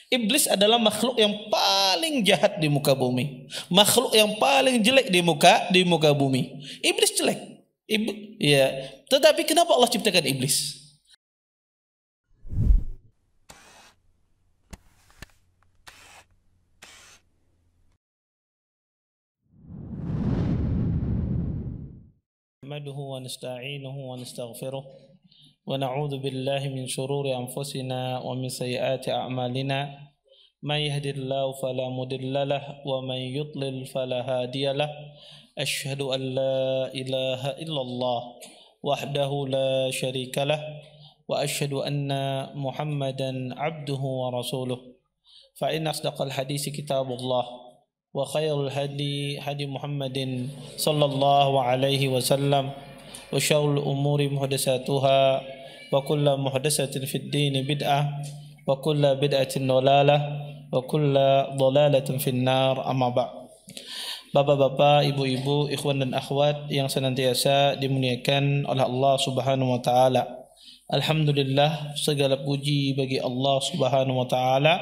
Iblis adalah makhluk yang paling jahat di muka bumi, makhluk yang paling jelek di muka bumi. Iblis jelek, ya. Tetapi kenapa Allah ciptakan iblis? نحمده ونستعينه ونستغفره ونعوذ بالله من شرور أنفسنا ومن سيئات أعمالنا من يهد الله فلا مضل له ومن يضلل فلا هادي له أشهد أن لا إله إلا الله وحده لا شريك له وأشهد أن محمدا عبده ورسوله فإن أصدق الحديث كتاب الله وخير الهدي هدي محمد صلى الله عليه وسلم وشر الأمور محدثاتها وكل محدثة في الدين بدعة وكل بدعة ضلالة وكل ضلالة في النار أما بعد. Bapak-bapak, ibu-ibu, ikhwan dan akhwat yang senantiasa dimuliakan oleh Allah Subhanahu wa taala. Alhamdulillah, segala puji bagi Allah Subhanahu wa taala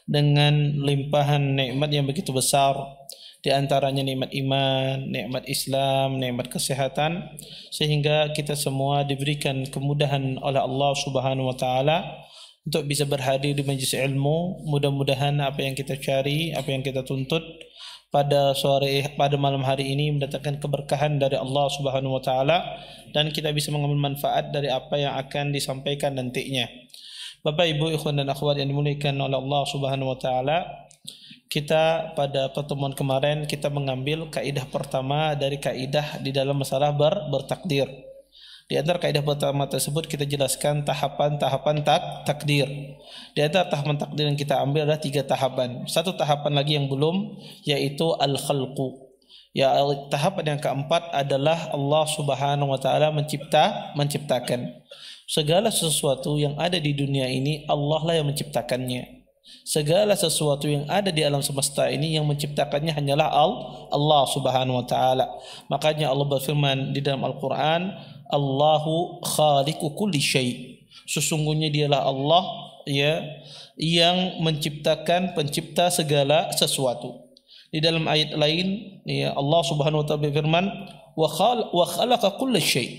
dengan limpahan nikmat yang begitu besar, di antaranya nikmat iman, nikmat Islam, nikmat kesehatan, sehingga kita semua diberikan kemudahan oleh Allah Subhanahu wa taala untuk bisa berhadir di majelis ilmu. Mudah-mudahan apa yang kita cari, apa yang kita tuntut pada malam hari ini mendatangkan keberkahan dari Allah Subhanahu wa taala dan kita bisa mengambil manfaat dari apa yang akan disampaikan nantinya. Bapak, Ibu, ikhwan dan akhwat yang dimuliakan oleh Allah Subhanahu wa taala, kita pada pertemuan kemarin kita mengambil kaidah pertama dari kaidah di dalam masalah bertakdir. Di antara kaidah pertama tersebut kita jelaskan tahapan-tahapan takdir. Di antara tahapan takdir yang kita ambil adalah 3 tahapan. Satu tahapan lagi yang belum, yaitu al-khalqu. Ya, tahapan yang keempat adalah Allah Subhanahu wa taala menciptakan. Segala sesuatu yang ada di dunia ini Allah lah yang menciptakannya. Segala sesuatu yang ada di alam semesta ini yang menciptakannya hanyalah Allah Subhanahu wa taala. Makanya Allah berfirman di dalam Al-Qur'an, Allahu khaliqu kulli syai'. Sesungguhnya dialah Allah ya yang menciptakan, pencipta segala sesuatu. Di dalam ayat lain ya Allah Subhanahu wa taala berfirman, wa khalaqa kulli syai'.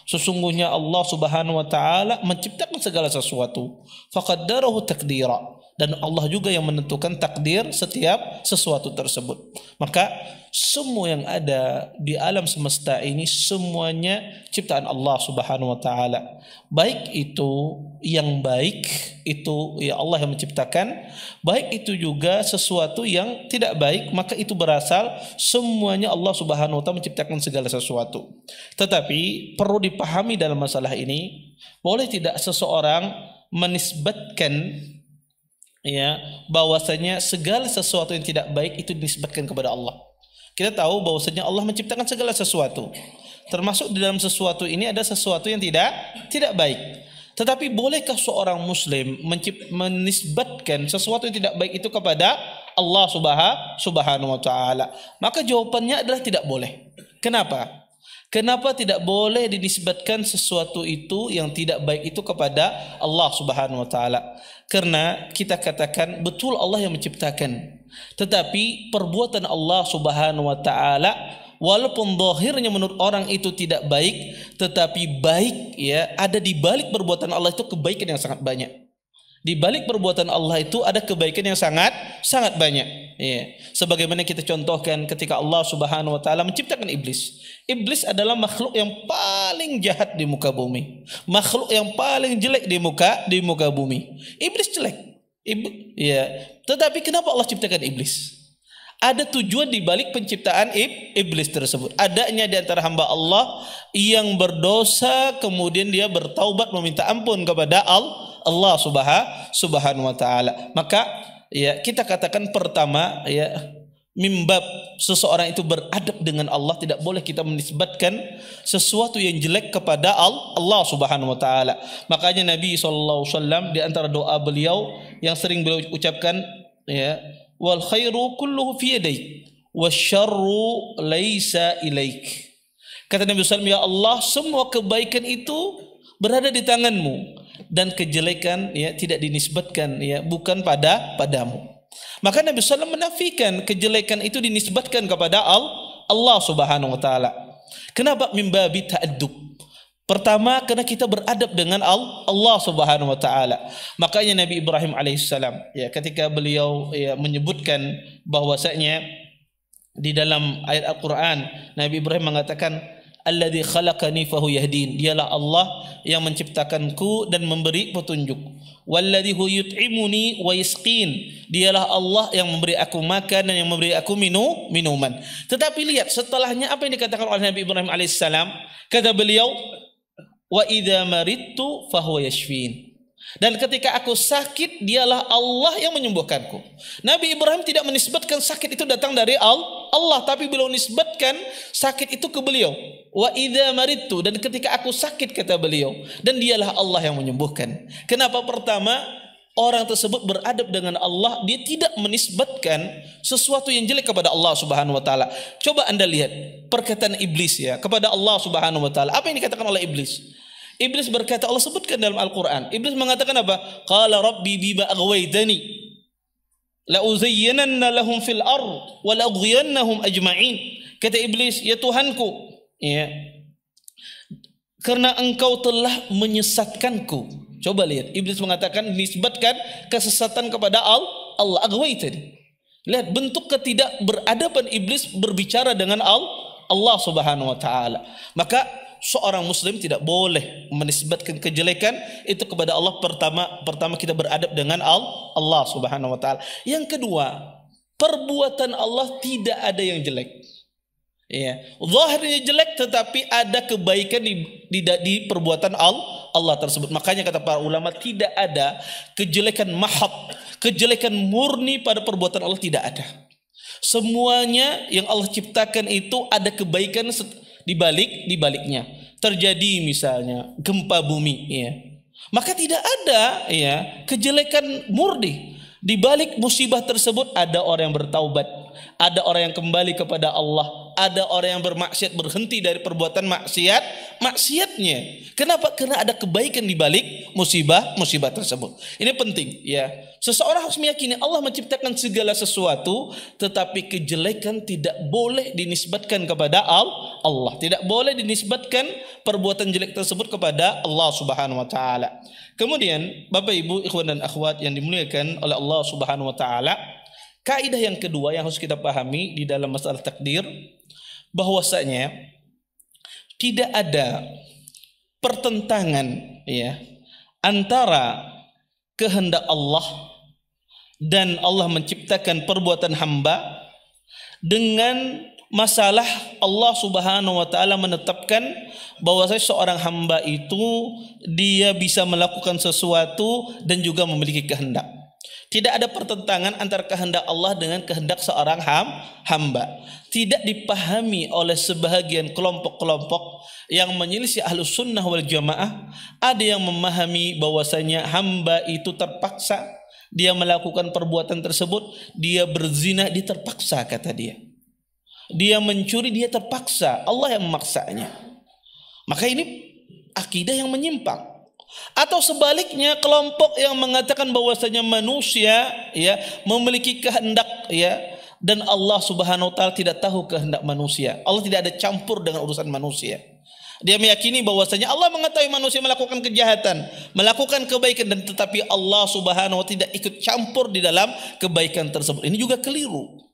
Sesungguhnya Allah Subhanahu wa taala menciptakan segala sesuatu. Faqaddarahu taqdira. Dan Allah juga yang menentukan takdir setiap sesuatu tersebut. Maka semua yang ada di alam semesta ini semuanya ciptaan Allah Subhanahu wa taala. Baik itu yang baik, itu ya Allah yang menciptakan, baik itu juga sesuatu yang tidak baik, maka itu berasal semuanya Allah Subhanahu wa taala menciptakan segala sesuatu. Tetapi perlu dipahami dalam masalah ini, boleh tidak seseorang menisbatkan ya bahwasanya segala sesuatu yang tidak baik itu dinisbatkan kepada Allah. Kita tahu bahwasanya Allah menciptakan segala sesuatu. Termasuk di dalam sesuatu ini ada sesuatu yang tidak baik. Tetapi bolehkah seorang muslim menisbatkan sesuatu yang tidak baik itu kepada Allah Subhanahu wa taala? Maka jawabannya adalah tidak boleh. Kenapa? Kenapa tidak boleh dinisbatkan sesuatu itu yang tidak baik itu kepada Allah Subhanahu wa taala? Karena kita katakan betul Allah yang menciptakan, tetapi perbuatan Allah Subhanahu wa taala walaupun zahirnya menurut orang itu tidak baik, tetapi baik ya, ada di balik perbuatan Allah itu kebaikan yang sangat banyak. Di balik perbuatan Allah itu ada kebaikan yang sangat banyak. Ya. Sebagaimana kita contohkan ketika Allah Subhanahu wa taala menciptakan iblis. Iblis adalah makhluk yang paling jahat di muka bumi. Makhluk yang paling jelek di muka bumi. Iblis jelek. Ya. Tetapi kenapa Allah ciptakan iblis? Ada tujuan di balik penciptaan iblis tersebut. Adanya di antara hamba Allah yang berdosa kemudian dia bertaubat meminta ampun kepada Allah Subhanahu wa taala. Maka ya kita katakan pertama ya mimbab seseorang itu beradab dengan Allah, tidak boleh kita menisbatkan sesuatu yang jelek kepada Allah Subhanahu wa taala. Makanya Nabi sallallahu alaihi wasallam di antara doa beliau yang sering beliau ucapkan ya wal khairu kulluhu fi yadaik wasyarru laisa ilaik. Kata Nabi sallallahu alaihi wasallam, ya Allah, semua kebaikan itu berada di tanganmu dan kejelekan ya tidak dinisbatkan ya bukan padamu. Maka Nabi SAW menafikan kejelekan itu dinisbatkan kepada Allah Subhanahu wa taala. Kenapa? Mimbabi ta'addub. Pertama, karena kita beradab dengan Allah Subhanahu wa taala. Makanya Nabi Ibrahim alaihissalam ya ketika beliau ya menyebutkan bahwasanya di dalam ayat Al-Qur'an Nabi Ibrahim mengatakan alladzi khalaqani fahu yahdin, dialah Allah yang menciptakanku dan memberi petunjuk. Walladzi hu yut'imuni wa yasqin, dialah Allah yang memberi aku makan dan yang memberi aku minuman. Tetapi lihat setelahnya apa yang dikatakan oleh Nabi Ibrahim alaihissalam, kata beliau wa idza maridtu fahuwa yashfin, dan ketika aku sakit dialah Allah yang menyembuhkanku. Nabi Ibrahim tidak menisbatkan sakit itu datang dari Allah, tapi beliau nisbatkan sakit itu ke beliau. Wa idza maridtu, dan ketika aku sakit kata beliau, dan dialah Allah yang menyembuhkan. Kenapa? Pertama, orang tersebut beradab dengan Allah, dia tidak menisbatkan sesuatu yang jelek kepada Allah Subhanahu wa taala. Coba Anda lihat perkataan iblis ya kepada Allah Subhanahu wa taala. Apa yang dikatakan oleh iblis? Iblis berkata, Allah sebutkan dalam Al-Quran, iblis mengatakan apa? Qala rabbi bima aghwaytani la uzayyinanna lahum fil ard wa la aghyannahum ajma'in. Kata iblis, ya Tuhanku ya, karena engkau telah menyesatkanku. Coba lihat, iblis mengatakan nisbatkan kesesatan kepada Allah. Aghwaytani. Lihat bentuk ketidakberadaban iblis berbicara dengan Allah Subhanahu wa taala. Maka seorang muslim tidak boleh menisbatkan kejelekan itu kepada Allah. Pertama kita beradab dengan Allah Subhanahu wa taala. Yang kedua, perbuatan Allah tidak ada yang jelek. Ya, zahirnya jelek tetapi ada kebaikan di perbuatan Allah tersebut. Makanya kata para ulama tidak ada kejelekan mahab, kejelekan murni pada perbuatan Allah, tidak ada. Semuanya yang Allah ciptakan itu ada kebaikan di baliknya. Terjadi misalnya gempa bumi ya, maka tidak ada ya kejelekan murni. Di balik musibah tersebut ada orang yang bertaubat, ada orang yang kembali kepada Allah, ada orang yang bermaksiat, berhenti dari perbuatan maksiatnya. Kenapa? Karena ada kebaikan di balik musibah tersebut. Ini penting ya. Seseorang harus meyakini Allah menciptakan segala sesuatu, tetapi kejelekan tidak boleh dinisbatkan kepada Allah. Tidak boleh dinisbatkan perbuatan jelek tersebut kepada Allah Subhanahu wa taala. Kemudian Bapak Ibu, ikhwan dan akhwat yang dimuliakan oleh Allah Subhanahu wa taala, kaidah yang kedua yang harus kita pahami di dalam masalah takdir, bahwasanya tidak ada pertentangan ya antara kehendak Allah dan Allah menciptakan perbuatan hamba dengan masalah Allah Subhanahu wa taala menetapkan bahwasanya seorang hamba itu dia bisa melakukan sesuatu dan juga memiliki kehendak. Tidak ada pertentangan antara kehendak Allah dengan kehendak seorang hamba. Tidak dipahami oleh sebahagian kelompok-kelompok yang menyelisih Ahlus Sunnah wal Jamaah. Ada yang memahami bahwasanya hamba itu terpaksa dia melakukan perbuatan tersebut. Dia berzina, dia terpaksa kata dia. Dia mencuri, dia terpaksa, Allah yang memaksanya. Maka ini akidah yang menyimpang. Atau sebaliknya kelompok yang mengatakan bahwasanya manusia ya memiliki kehendak ya, dan Allah Subhanahu wa taala tidak tahu kehendak manusia. Allah tidak ada campur dengan urusan manusia. Dia meyakini bahwasanya Allah mengetahui manusia melakukan kejahatan, melakukan kebaikan, dan tetapi Allah Subhanahu wa taala tidak ikut campur di dalam kebaikan tersebut. Ini juga keliru.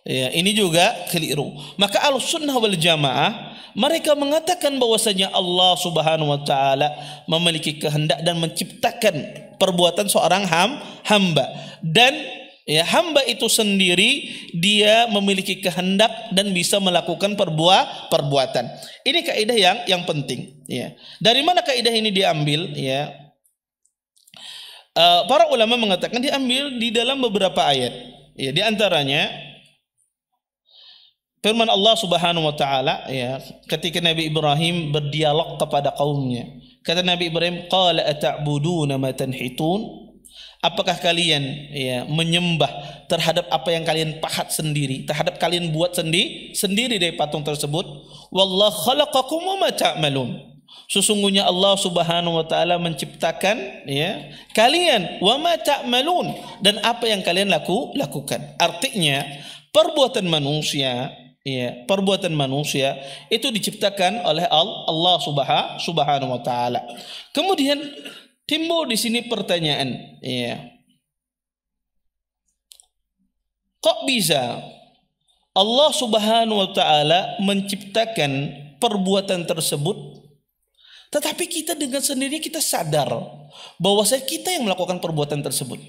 Ya, ini juga keliru. Maka Ahlussunnah wal Jamaah mereka mengatakan bahwasanya Allah Subhanahu wa taala memiliki kehendak dan menciptakan perbuatan seorang hamba, dan ya hamba itu sendiri dia memiliki kehendak dan bisa melakukan perbuatan. Ini kaidah yang penting ya. Dari mana kaidah ini diambil ya? Para ulama mengatakan diambil di dalam beberapa ayat. Ya, di antaranya firman Allah Subhanahu wa taala ya, ketika Nabi Ibrahim berdialog kepada kaumnya. Kata Nabi Ibrahim, qala ata'buduna ma tanhitun? Apakah kalian ya menyembah terhadap apa yang kalian pahat sendiri, terhadap kalian buat sendiri dari patung tersebut? Wallahu khalaqakum wa ma ta'malun. Sesungguhnya Allah Subhanahu wa taala menciptakan ya kalian wa ma ta'malun, dan apa yang kalian lakukan. Artinya perbuatan manusia itu diciptakan oleh Allah Subhanahu wa taala. Kemudian timbul di sini pertanyaan, ya. Kok bisa Allah Subhanahu wa taala menciptakan perbuatan tersebut, tetapi kita dengan sendiri kita sadar bahwa kita yang melakukan perbuatan tersebut.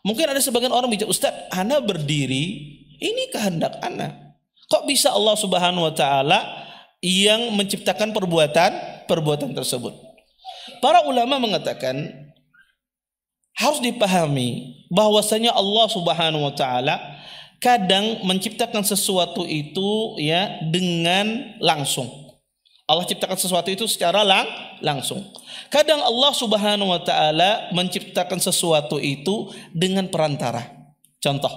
Mungkin ada sebagian orang bicara, Ustaz, ana berdiri, ini kehendak ana. Kok bisa Allah Subhanahu wa taala yang menciptakan perbuatan tersebut? Para ulama mengatakan harus dipahami bahwasanya Allah Subhanahu wa taala kadang menciptakan sesuatu itu ya dengan langsung. Allah ciptakan sesuatu itu secara langsung. Kadang Allah Subhanahu wa taala menciptakan sesuatu itu dengan perantara. Contoh,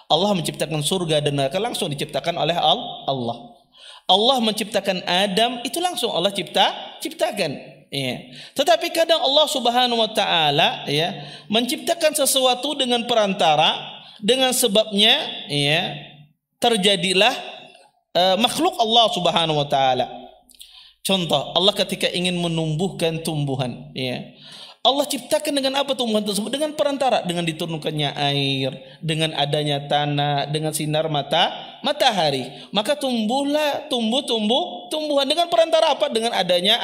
Allah menciptakan surga dan neraka langsung diciptakan oleh Allah. Allah menciptakan Adam itu langsung Allah ciptakan. Ya. Tetapi kadang Allah Subhanahu wa taala ya menciptakan sesuatu dengan perantara, dengan sebabnya ya terjadilah makhluk Allah Subhanahu wa taala. Contoh, Allah ketika ingin menumbuhkan tumbuhan, ya, Allah ciptakan dengan apa tumbuhan tersebut? Dengan perantara, dengan diturunkannya air, dengan adanya tanah, dengan sinar matahari. Maka tumbuhan dengan perantara apa? Dengan adanya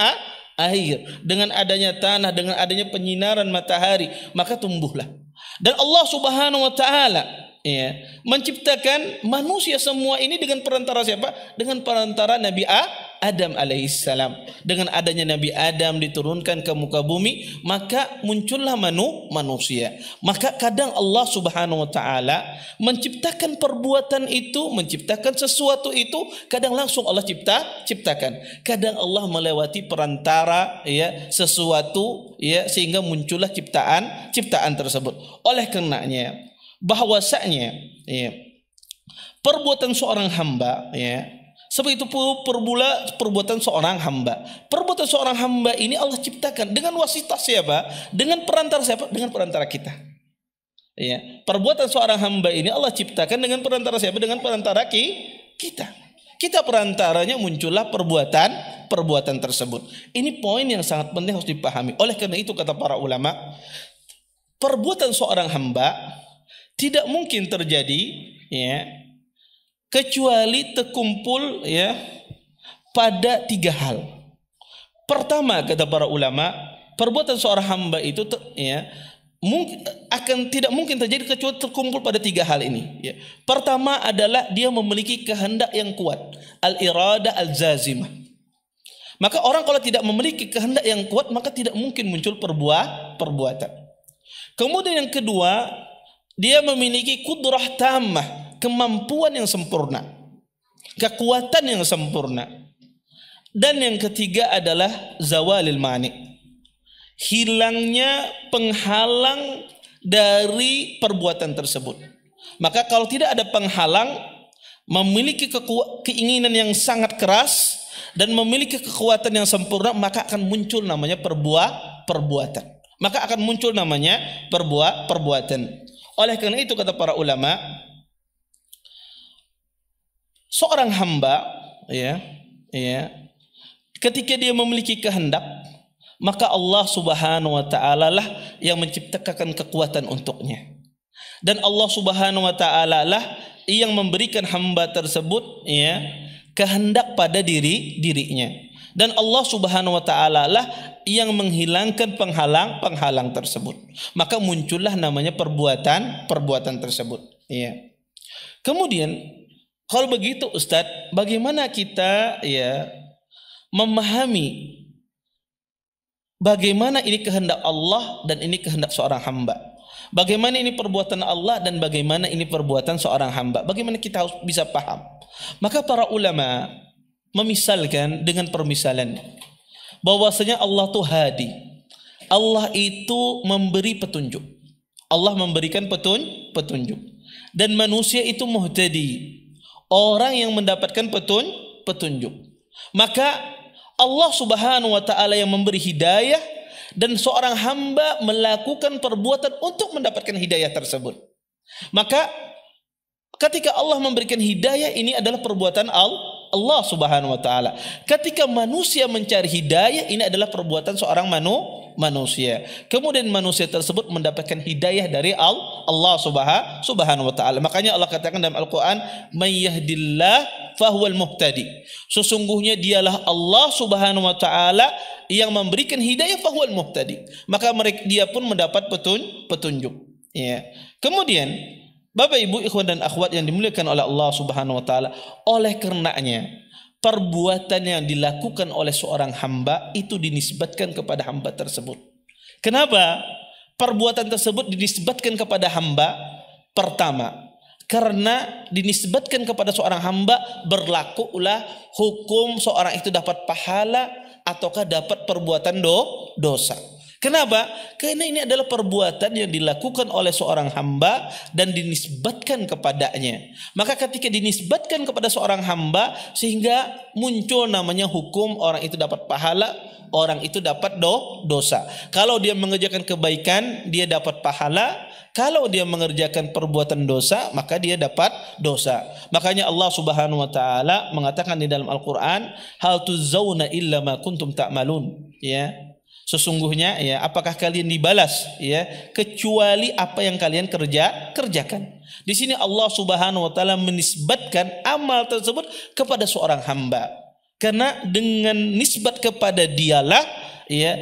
air, dengan adanya tanah, dengan adanya penyinaran matahari, maka tumbuhlah. Dan Allah Subhanahu wa taala ya menciptakan manusia semua ini dengan perantara siapa? Dengan perantara Nabi Adam alaihissalam. Dengan adanya Nabi Adam diturunkan ke muka bumi, maka muncullah manusia. Maka kadang Allah Subhanahu wa taala menciptakan perbuatan itu, menciptakan sesuatu itu, kadang langsung Allah ciptakan. Kadang Allah melewati perantara ya sesuatu ya sehingga muncullah ciptaan tersebut. Oleh karenanya bahwasanya ya, perbuatan seorang hamba ya seperti itu perbuatan seorang hamba. Perbuatan seorang hamba ini Allah ciptakan dengan wasitah siapa? Dengan perantara siapa? Dengan perantara kita. Ya, perbuatan seorang hamba ini Allah ciptakan dengan perantara siapa? Dengan perantara kita. Kita perantaranya muncullah perbuatan tersebut. Ini poin yang sangat penting harus dipahami. Oleh karena itu kata para ulama, perbuatan seorang hamba tidak mungkin terjadi ya kecuali terkumpul ya pada 3 hal. Pertama kata para ulama, perbuatan seorang hamba itu ya tidak mungkin terjadi kecuali terkumpul pada 3 hal ini. Ya. Pertama adalah dia memiliki kehendak yang kuat, al-irada al-jazimah. Maka orang kalau tidak memiliki kehendak yang kuat maka tidak mungkin muncul perbuatan. Kemudian yang kedua, dia memiliki kudrah tammah, kemampuan yang sempurna, kekuatan yang sempurna. Dan yang ketiga adalah zawalil mani, hilangnya penghalang dari perbuatan tersebut. Maka kalau tidak ada penghalang, memiliki keinginan yang sangat keras dan memiliki kekuatan yang sempurna, maka akan muncul namanya perbuatan. Maka akan muncul namanya perbuatan. Oleh karena itu kata para ulama, seorang hamba ya ketika dia memiliki kehendak, maka Allah Subhanahu wa taala lah yang menciptakan kekuatan untuknya. Dan Allah Subhanahu wa taala lah yang memberikan hamba tersebut ya kehendak pada dirinya. Dan Allah Subhanahu wa taala lah yang menghilangkan penghalang tersebut. Maka muncullah namanya perbuatan tersebut. Ya. Kemudian kalau begitu Ustadz, bagaimana kita ya memahami bagaimana ini kehendak Allah dan ini kehendak seorang hamba? Bagaimana ini perbuatan Allah dan bagaimana ini perbuatan seorang hamba? Bagaimana kita harus bisa paham? Maka para ulama memisalkan dengan permisalan bahwasanya Allah itu hadi. Allah itu memberi petunjuk. Allah memberikan petunjuk. Dan manusia itu muhtadi, orang yang mendapatkan petunjuk. Maka Allah Subhanahu wa taala yang memberi hidayah dan seorang hamba melakukan perbuatan untuk mendapatkan hidayah tersebut. Maka ketika Allah memberikan hidayah, ini adalah perbuatan Allah Subhanahu wa taala. Ketika manusia mencari hidayah, ini adalah perbuatan seorang manusia. Kemudian manusia tersebut mendapatkan hidayah dari Allah Subhanahu wa taala. Makanya Allah katakan dalam Al-Qur'an, "May yahdillah fahuwal muhtadi." Sesungguhnya dialah Allah Subhanahu wa taala yang memberikan hidayah, fahuwal muhtadi. Maka dia pun mendapat petunjuk. Ya. Kemudian Bapak Ibu ikhwan dan akhwat yang dimuliakan oleh Allah Subhanahu wa taala, oleh karenanya perbuatan yang dilakukan oleh seorang hamba itu dinisbatkan kepada hamba tersebut. Kenapa perbuatan tersebut dinisbatkan kepada hamba? Pertama, karena dinisbatkan kepada seorang hamba, berlakulah hukum seorang itu dapat pahala ataukah dapat perbuatan dosa. Kenapa? Karena ini adalah perbuatan yang dilakukan oleh seorang hamba dan dinisbatkan kepadanya. Maka ketika dinisbatkan kepada seorang hamba, sehingga muncul namanya hukum orang itu dapat pahala, orang itu dapat dosa. Kalau dia mengerjakan kebaikan, dia dapat pahala. Kalau dia mengerjakan perbuatan dosa, maka dia dapat dosa. Makanya Allah Subhanahu wa taala mengatakan di dalam Al-Qur'an, "Hal tuzzauna illa ma kuntum ta'malun." Ya. Sesungguhnya ya, apakah kalian dibalas ya kecuali apa yang kalian kerjakan. Di sini Allah Subhanahu wa taala menisbatkan amal tersebut kepada seorang hamba. Karena dengan nisbat kepada dialah ya,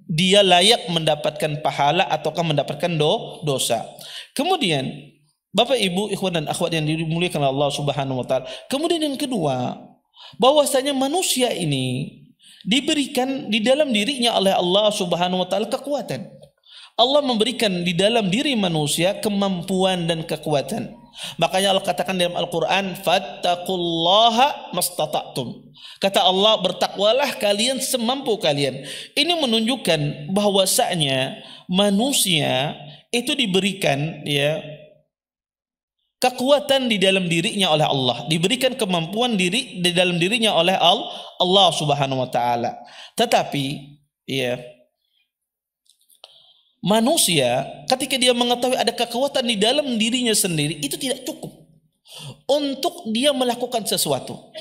dia layak mendapatkan pahala ataukah mendapatkan dosa. Kemudian Bapak Ibu ikhwan dan akhwat yang dimuliakan Allah Subhanahu wa taala. Kemudian yang kedua, bahwasanya manusia ini diberikan di dalam dirinya oleh Allah Subhanahu wa taala kekuatan. Allah memberikan di dalam diri manusia kemampuan dan kekuatan. Makanya Allah katakan dalam Al-Qur'an, "Fattaqullaha mastata'tum." Kata Allah, bertakwalah kalian semampu kalian. Ini menunjukkan bahwasanya manusia itu diberikan ya kekuatan di dalam dirinya oleh Allah, diberikan kemampuan diri di dalam dirinya oleh Allah Subhanahu wa taala. Tetapi ya, manusia ketika dia mengetahui ada kekuatan di dalam dirinya sendiri, itu tidak cukup untuk dia melakukan sesuatu.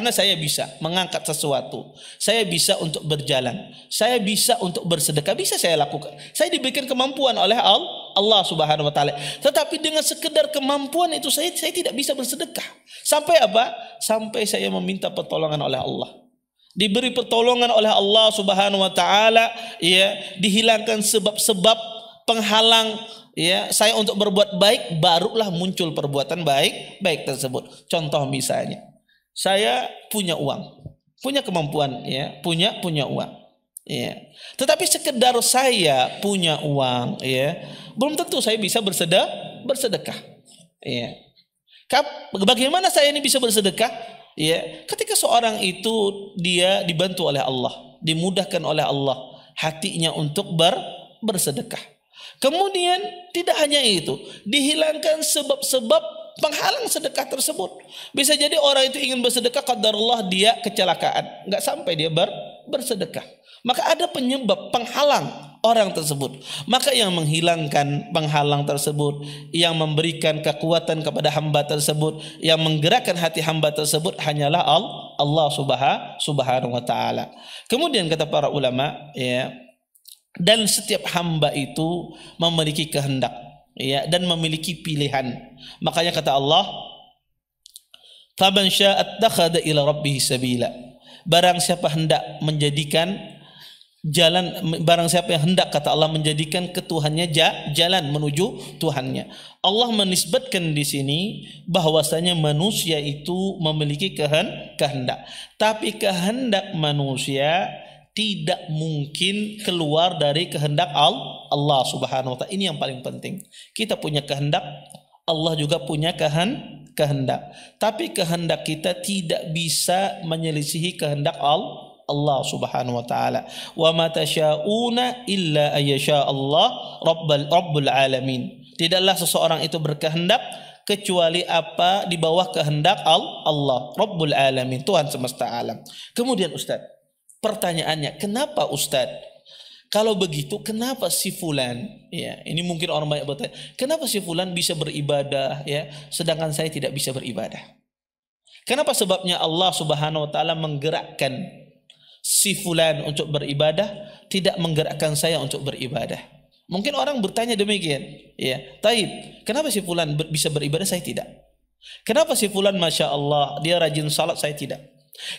Saya bisa mengangkat sesuatu, saya bisa untuk berjalan, saya bisa untuk bersedekah, bisa saya lakukan. Saya diberikan kemampuan oleh Allah Subhanahu wa taala. Tetapi dengan sekedar kemampuan itu saya tidak bisa bersedekah. Sampai apa? Sampai saya meminta pertolongan oleh Allah. Diberi pertolongan oleh Allah Subhanahu wa taala, ya, dihilangkan sebab-sebab penghalang ya saya untuk berbuat baik, barulah muncul perbuatan baik tersebut. Contoh misalnya, saya punya uang, punya kemampuan ya, punya uang ya. Tetapi sekedar saya punya uang ya, belum tentu saya bisa bersedekah ya. Bagaimana saya ini bisa bersedekah? Ya, ketika seorang itu dia dibantu oleh Allah, dimudahkan oleh Allah hatinya untuk bersedekah. Kemudian tidak hanya itu, dihilangkan sebab-sebab penghalang sedekah tersebut. Bisa jadi orang itu ingin bersedekah, qadarullah dia kecelakaan, nggak sampai dia bersedekah. Maka ada penyebab penghalang orang tersebut. Maka yang menghilangkan penghalang tersebut, yang memberikan kekuatan kepada hamba tersebut, yang menggerakkan hati hamba tersebut hanyalah Allah Subhanahu wa taala. Kemudian kata para ulama ya, dan setiap hamba itu memiliki kehendak ya, dan memiliki pilihan. Makanya kata Allah, "Faman syaa'a attakhadha ila rabbih sabila." Barang siapa hendak menjadikan jalan, barang siapa yang hendak, kata Allah, menjadikan ketuhannya jalan menuju Tuhannya. Allah menisbatkan di sini bahwasanya manusia itu memiliki kehendak. Tapi kehendak manusia tidak mungkin keluar dari kehendak Allah Subhanahu wa taala. Ini yang paling penting. Kita punya kehendak, Allah juga punya kehendak. Tapi kehendak kita tidak bisa menyelisihi kehendak Allah Subhanahu wa taala. Wa ma tasyauna illa ayyasha Allah rabbul alamin. Tidaklah seseorang itu berkehendak kecuali apa di bawah kehendak Allah, Rabbul alamin, Tuhan semesta alam. Kemudian Ustaz, Pertanyaannya, kenapa Ustadz? Kalau begitu, kenapa si fulan? Ya, ini mungkin orang banyak bertanya, kenapa si fulan bisa beribadah, ya, sedangkan saya tidak bisa beribadah? Kenapa sebabnya Allah Subhanahu wa taala menggerakkan si fulan untuk beribadah, tidak menggerakkan saya untuk beribadah? Mungkin orang bertanya demikian, ya. Taib, kenapa si fulan bisa beribadah, saya tidak? Kenapa si fulan Masya Allah dia rajin salat, saya tidak?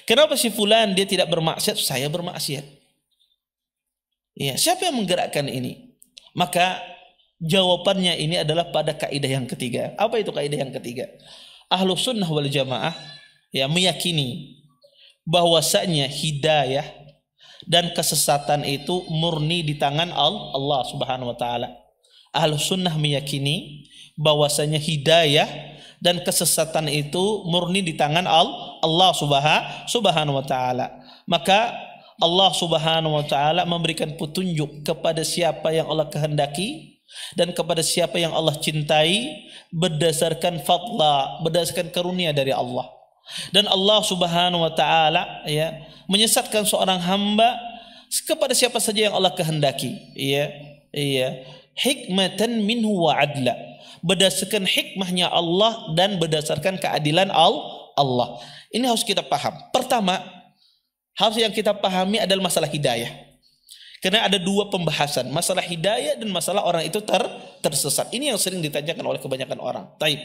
Kenapa si fulan dia tidak bermaksiat, saya bermaksiat? Ya, siapa yang menggerakkan ini? Maka jawabannya ini adalah pada kaidah yang ketiga. Apa itu kaidah yang ketiga? Ahlus sunnah wal jamaah ya meyakini bahwasanya hidayah dan kesesatan itu murni di tangan Allah Subhanahu wa taala. Ahlus sunnah meyakini bahwasanya hidayah dan kesesatan itu murni di tangan Allah Subhanahu wa taala. Maka Allah Subhanahu wa taala memberikan petunjuk kepada siapa yang Allah kehendaki dan kepada siapa yang Allah cintai berdasarkan fadla, berdasarkan karunia dari Allah. Dan Allah Subhanahu wa taala ya menyesatkan seorang hamba kepada siapa saja yang Allah kehendaki, hikmatan minhu wa adla, berdasarkan hikmahnya Allah dan berdasarkan keadilan Allah. Ini harus kita paham. Pertama, harus yang kita pahami adalah masalah hidayah. Karena ada dua pembahasan, masalah hidayah dan masalah orang itu tersesat. Ini yang sering ditanyakan oleh kebanyakan orang. Taib.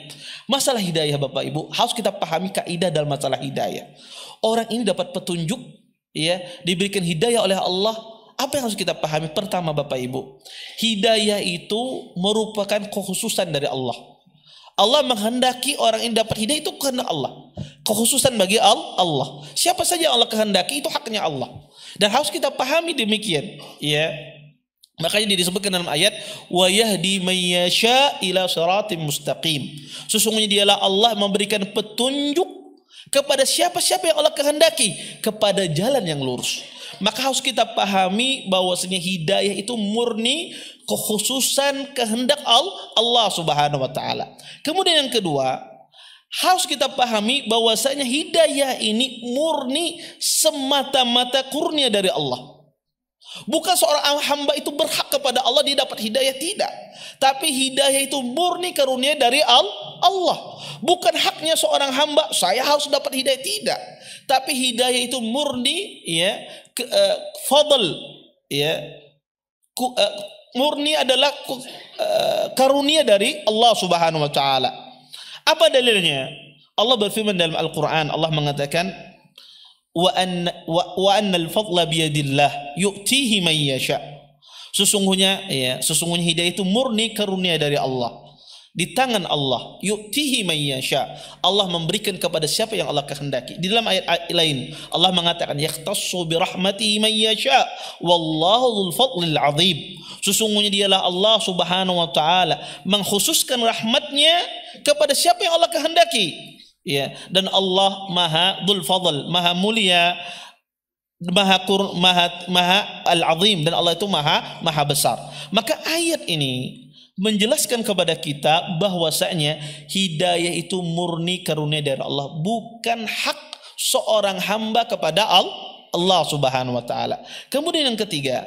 Masalah hidayah Bapak Ibu, harus kita pahami kaidah dalam masalah hidayah. Orang ini dapat petunjuk, ya, diberikan hidayah oleh Allah. Apa yang harus kita pahami? Pertama Bapak Ibu, hidayah itu merupakan kekhususan dari Allah. Allah menghendaki orang ini dapat hidayah, itu kehendak Allah. Kekhususan bagi Allah. Siapa saja yang Allah kehendaki itu haknya Allah. Dan harus kita pahami demikian, ya. Makanya disebutkan dalam ayat wa yahdi may yasha ila shiratim mustaqim. Sesungguhnya dialah Allah memberikan petunjuk kepada siapa-siapa yang Allah kehendaki kepada jalan yang lurus. Maka harus kita pahami bahwasanya hidayah itu murni kekhususan kehendak Allah Subhanahu wa taala. Kemudian yang kedua, harus kita pahami bahwasanya hidayah ini murni semata-mata kurnia dari Allah. Bukan seorang hamba itu berhak kepada Allah dia dapat hidayah, tidak. Tapi hidayah itu murni karunia dari Allah. Bukan haknya seorang hamba saya harus dapat hidayah, tidak. Tapi hidayah itu murni fadl, murni adalah karunia dari Allah Subhanahu wa taala. Apa dalilnya? Allah berfirman dalam Al-Qur'an, Allah mengatakan wa anna al-fadla biyadillah yu'tihi man yasha. Sesungguhnya hidayah itu murni karunia dari Allah. Di tangan Allah, yu'tihi man yasha. Allah memberikan kepada siapa yang Allah kehendaki. Di dalam ayat lain Allah mengatakan yakhtassu bi rahmatihi man yasha wallahu dzul fadlil azim. Sesungguhnya dialah Allah Subhanahu wa taala mengkhususkan rahmatnya kepada siapa yang Allah kehendaki. Ya, dan Allah Maha dzul fadl, Maha mulia, Maha al-azim, dan Allah itu maha besar. Maka ayat ini menjelaskan kepada kita bahwasanya hidayah itu murni karunia dari Allah, bukan hak seorang hamba kepada Allah Subhanahu wa taala. Kemudian yang ketiga,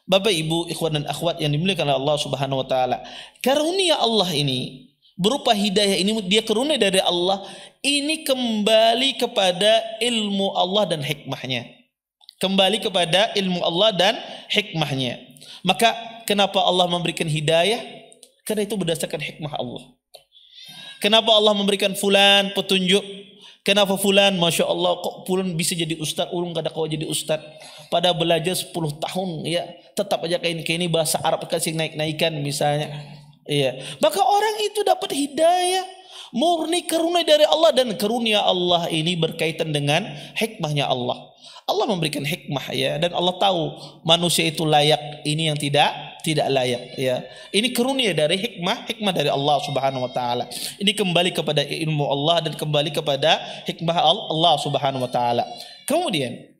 Bapak Ibu, ikhwan dan akhwat yang dimuliakan oleh Allah Subhanahu wa taala, karunia Allah ini berupa hidayah ini dia karunia dari Allah, ini kembali kepada ilmu Allah dan hikmahnya. Kembali kepada ilmu Allah dan hikmahnya. Maka kenapa Allah memberikan hidayah? Karena itu berdasarkan hikmah Allah. Kenapa Allah memberikan fulan petunjuk? Kenapa fulan, Masya Allah, kok fulan bisa jadi ustaz, ulun kada kau jadi ustaz. Pada belajar 10 tahun, ya tetap aja kayak ini bahasa Arab kasih naik-naikan misalnya. Iya. Maka orang itu dapat hidayah murni karunia dari Allah, dan karunia Allah ini berkaitan dengan hikmahnya Allah. Allah memberikan hikmah, ya, dan Allah tahu manusia itu layak, ini yang tidak layak, ya. Ini karunia dari hikmah dari Allah Subhanahu wa taala. Ini kembali kepada ilmu Allah dan kembali kepada hikmah Allah Subhanahu wa taala. Kemudian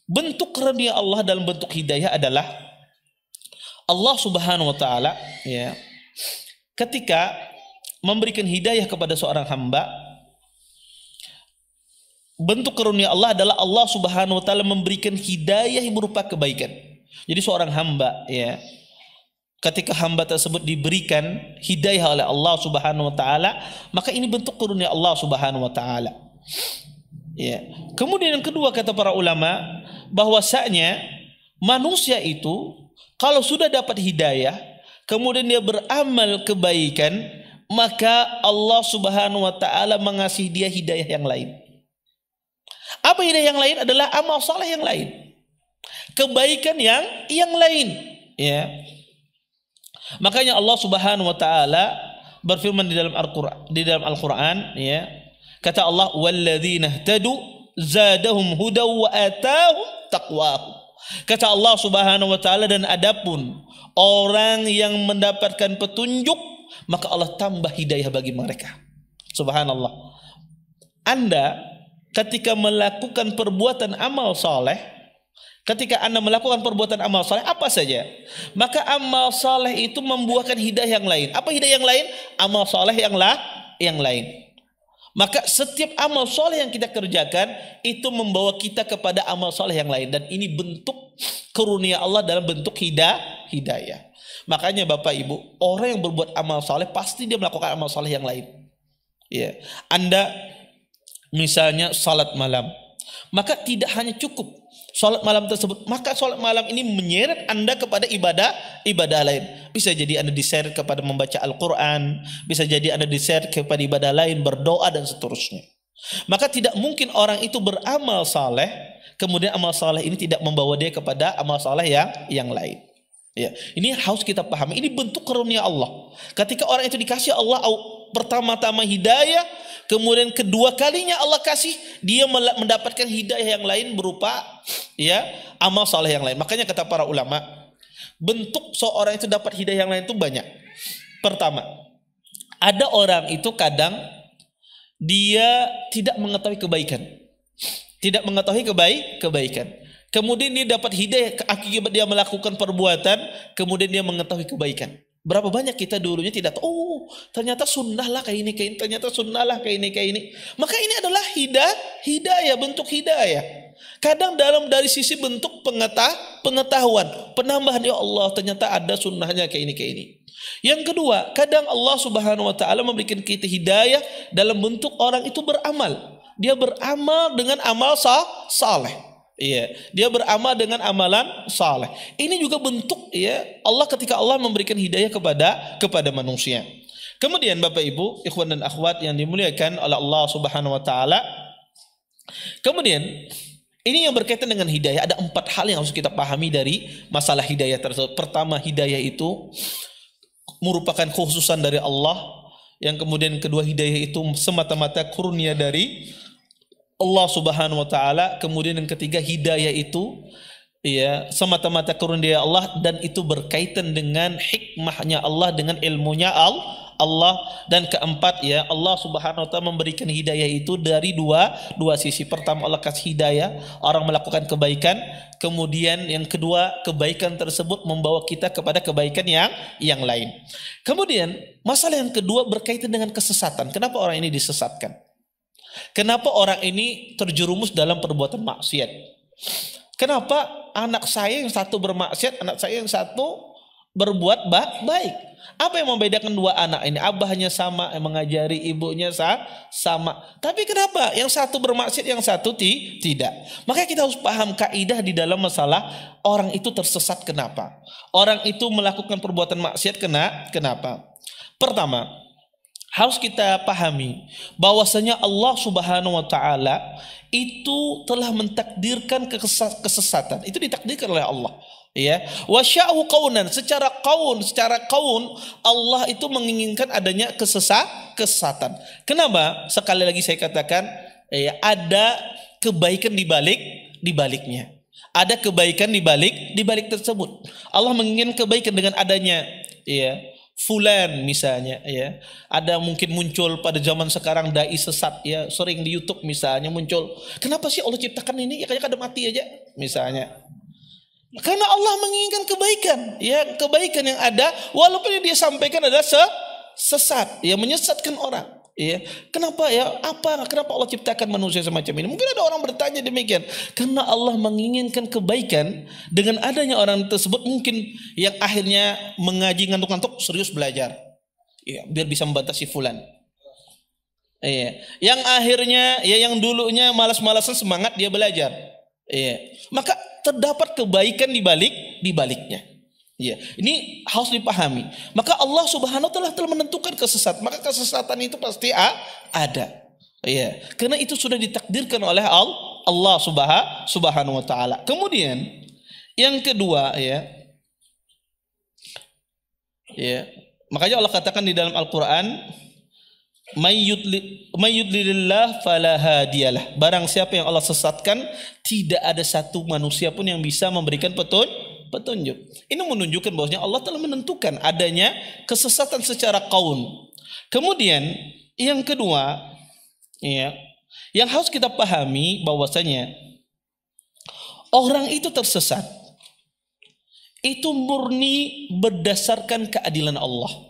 bentuk karunia Allah dalam bentuk hidayah adalah Allah Subhanahu wa taala, ya, ketika memberikan hidayah kepada seorang hamba, bentuk karunia Allah adalah Allah Subhanahu wa taala memberikan hidayah yang berupa kebaikan. Jadi seorang hamba, ya, ketika hamba tersebut diberikan hidayah oleh Allah Subhanahu wa taala, maka ini bentuk karunia Allah Subhanahu wa taala. Ya. Kemudian yang kedua, kata para ulama, bahwasanya manusia itu kalau sudah dapat hidayah, kemudian dia beramal kebaikan, maka Allah Subhanahu wa taala mengasihi dia hidayah yang lain. Apa hidayah yang lain? Adalah amal saleh yang lain, kebaikan yang lain, ya. Makanya Allah Subhanahu wa taala berfirman di dalam Al-Qur'an, ya. Kata Allah, "Walladzina ihtadu zadahum hudaw wa atahum taqwahum." Kata Allah Subhanahu wa taala, dan adapun orang yang mendapatkan petunjuk, maka Allah tambah hidayah bagi mereka. Subhanallah. Anda ketika melakukan perbuatan amal saleh, ketika Anda melakukan perbuatan amal saleh apa saja, maka amal saleh itu membuahkan hidayah yang lain. Apa hidayah yang lain? Amal saleh yang lain. Maka setiap amal soleh yang kita kerjakan itu membawa kita kepada amal soleh yang lain, dan ini bentuk karunia Allah dalam bentuk hidayah. Makanya Bapak Ibu, orang yang berbuat amal soleh pasti dia melakukan amal soleh yang lain. Ya, Anda misalnya salat malam, maka tidak hanya cukup salat malam tersebut, maka salat malam ini menyeret Anda kepada ibadah lain. Bisa jadi Anda diseret kepada membaca Al-Quran, bisa jadi Anda diseret kepada ibadah lain, berdoa dan seterusnya. Maka tidak mungkin orang itu beramal saleh, kemudian amal saleh ini tidak membawa dia kepada amal saleh yang lain. Ya, ini harus kita pahami. Ini bentuk karunia Allah. Ketika orang itu dikasih Allah pertama-tama hidayah, kemudian kedua kalinya Allah kasih dia mendapatkan hidayah yang lain berupa, ya, amal saleh yang lain. Makanya kata para ulama, bentuk seorang itu dapat hidayah yang lain itu banyak. Pertama, ada orang itu kadang dia tidak mengetahui kebaikan, tidak mengetahui kebaikan. Kemudian dia dapat hidayah akibat dia melakukan perbuatan, kemudian dia mengetahui kebaikan. Berapa banyak kita dulunya tidak tahu, oh ternyata sunnah lah kayak ini, ternyata sunnah lah kayak ini. Maka ini adalah hidayah, bentuk hidayah. Kadang dari sisi bentuk pengetahuan, penambahan, ya Allah ternyata ada sunnahnya kayak ini. Yang kedua, kadang Allah Subhanahu wa taala memberikan kita hidayah dalam bentuk orang itu beramal. Dia beramal dengan amal saleh. Iya, dia beramal dengan amalan saleh. Ini juga bentuk, ya, Allah ketika Allah memberikan hidayah kepada manusia. Kemudian Bapak Ibu, ikhwan dan akhwat yang dimuliakan oleh Allah Subhanahu wa taala. Kemudian ini yang berkaitan dengan hidayah, ada 4 hal yang harus kita pahami dari masalah hidayah tersebut. Pertama, hidayah itu merupakan kekhususan dari Allah. Yang kemudian kedua, hidayah itu semata-mata kurnia dari Allah Subhanahu wa taala. Kemudian yang ketiga, hidayah itu, ya, semata-mata karunia Allah, dan itu berkaitan dengan hikmahnya Allah, dengan ilmunya Allah. Dan keempat, ya, Allah Subhanahu wa taala memberikan hidayah itu dari dua sisi. Pertama, Allah kasih hidayah orang melakukan kebaikan. Kemudian yang kedua, kebaikan tersebut membawa kita kepada kebaikan yang lain. Kemudian masalah yang kedua berkaitan dengan kesesatan. Kenapa orang ini disesatkan? Kenapa orang ini terjerumus dalam perbuatan maksiat? Kenapa anak saya yang satu bermaksiat, anak saya yang satu berbuat baik? Apa yang membedakan dua anak ini? Abahnya sama, yang mengajari, ibunya sama. Tapi kenapa yang satu bermaksiat, yang satu tidak? Makanya kita harus paham kaidah di dalam masalah orang itu tersesat kenapa? Orang itu melakukan perbuatan maksiat kenapa? Pertama, harus kita pahami bahwasanya Allah Subhanahu wa taala itu telah mentakdirkan kesesatan. Itu ditakdirkan oleh Allah, ya. Wasya'u qaunan, secara kaun Allah itu menginginkan adanya kesesatan. Kenapa? Sekali lagi saya katakan, ya, ada kebaikan di baliknya. Ada kebaikan di balik tersebut. Allah menginginkan kebaikan dengan adanya, ya, fulan misalnya, ya, ada mungkin muncul pada zaman sekarang dai sesat, ya, sering di YouTube misalnya muncul. Kenapa sih Allah ciptakan ini? Ya kayaknya kada mati aja misalnya. Karena Allah menginginkan kebaikan, ya, kebaikan yang ada walaupun yang dia sampaikan adalah sesat, ya, menyesatkan orang. Ya, kenapa ya? Kenapa Allah ciptakan manusia semacam ini? Mungkin ada orang bertanya demikian. Karena Allah menginginkan kebaikan dengan adanya orang tersebut mungkin yang akhirnya mengaji ngantuk-ngantuk serius belajar. Ya, biar bisa membatasi fulan. Iya. Yang akhirnya ya yang dulunya malas-malasan semangat dia belajar. Iya. Maka terdapat kebaikan di baliknya. Ya, ini harus dipahami. Maka Allah Subhanahu wa taala telah menentukan kesesatan, maka kesesatan itu pasti ada. Ya, karena itu sudah ditakdirkan oleh Allah Subhanahu wa taala. Kemudian yang kedua ya. Makanya Allah katakan di dalam Al-Qur'an, may yudlilillah fala hadiyalah. Barang siapa yang Allah sesatkan, tidak ada satu manusia pun yang bisa memberikan petunjuk. Ini menunjukkan bahwasanya Allah telah menentukan adanya kesesatan secara kaun. Kemudian yang kedua, ya, yang harus kita pahami bahwasanya orang itu tersesat itu murni berdasarkan keadilan Allah.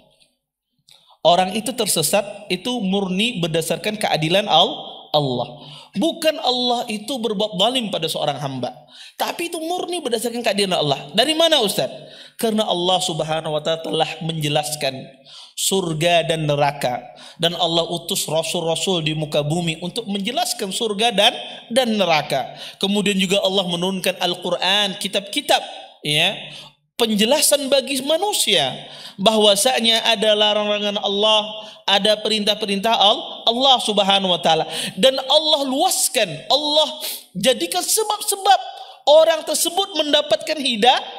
Orang itu tersesat itu murni berdasarkan keadilan Allah. Bukan Allah itu berbuat zalim pada seorang hamba, tapi itu murni berdasarkan keadilan Allah. Dari mana Ustaz? Karena Allah Subhanahu wa taala telah menjelaskan surga dan neraka, dan Allah utus rasul-rasul di muka bumi untuk menjelaskan surga dan neraka. Kemudian juga Allah menurunkan Al-Qur'an, kitab-kitab, ya, penjelasan bagi manusia bahwasanya ada larangan Allah, ada perintah-perintah Allah Subhanahu wa taala, dan Allah luaskan, Allah jadikan sebab-sebab orang tersebut mendapatkan